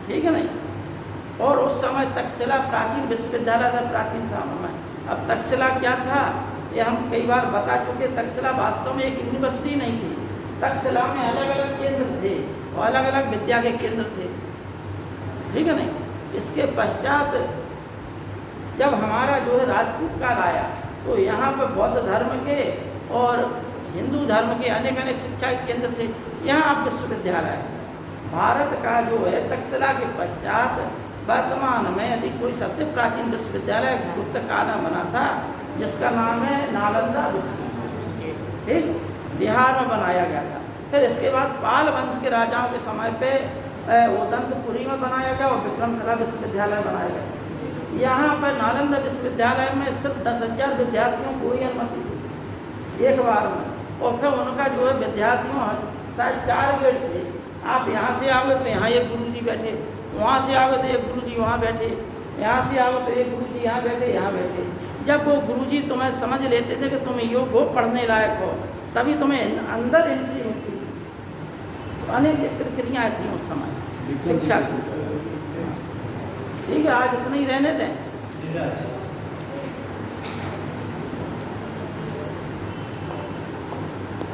ठीक है नहीं। और उस समय तक्षशिला प्राचीन विश्वविद्यालय था प्राचीन समय में। अब तक्षशिला क्या था ये हम कई बार बता चुके। तक्षशिला वास्तव में एक यूनिवर्सिटी नहीं थी, तक्षशिला में अलग अलग केंद्र थे और अलग अलग विद्या के केंद्र थे, ठीक है नहीं। इसके पश्चात जब हमारा जो है राजपूत काल आया तो यहाँ पर बौद्ध धर्म के और हिंदू धर्म के अनेक अनेक शिक्षा के केंद्र थे। यहाँ अब विश्वविद्यालय भारत का जो है तक्षशिला के पश्चात वर्तमान में यदि कोई सबसे प्राचीन विश्वविद्यालय गुप्त काल में बना था जिसका नाम है नालंदा विश्वविद्यालय, ठीक, बिहार में बनाया गया था। फिर इसके बाद पाल वंश के राजाओं के समय पे उदंतपुरी में बनाया गया और विक्रमशिला विश्वविद्यालय बनाया गया। यहाँ पर नालंदा विश्वविद्यालय में सिर्फ 10,000 विद्यार्थियों को ही अनुमति थी एक बार में, और फिर उनका जो है विद्यार्थियों शायद 4 गेट थे। आप यहाँ से आओगे तो यहाँ एक गुरुजी बैठे, वहाँ से आओगे तो एक गुरुजी वहाँ बैठे, यहाँ से आओगे तो एक गुरुजी यहाँ बैठे, यहाँ बैठे। जब वो गुरुजी तुम्हें समझ लेते थे कि तुम योग हो, पढ़ने लायक हो, तभी तुम्हें अंदर एंट्री होती थी। तो अनेक प्रक्रियाएँ थी उस समय शिक्षा की, ठीक है। आज इतना ही रहने दें।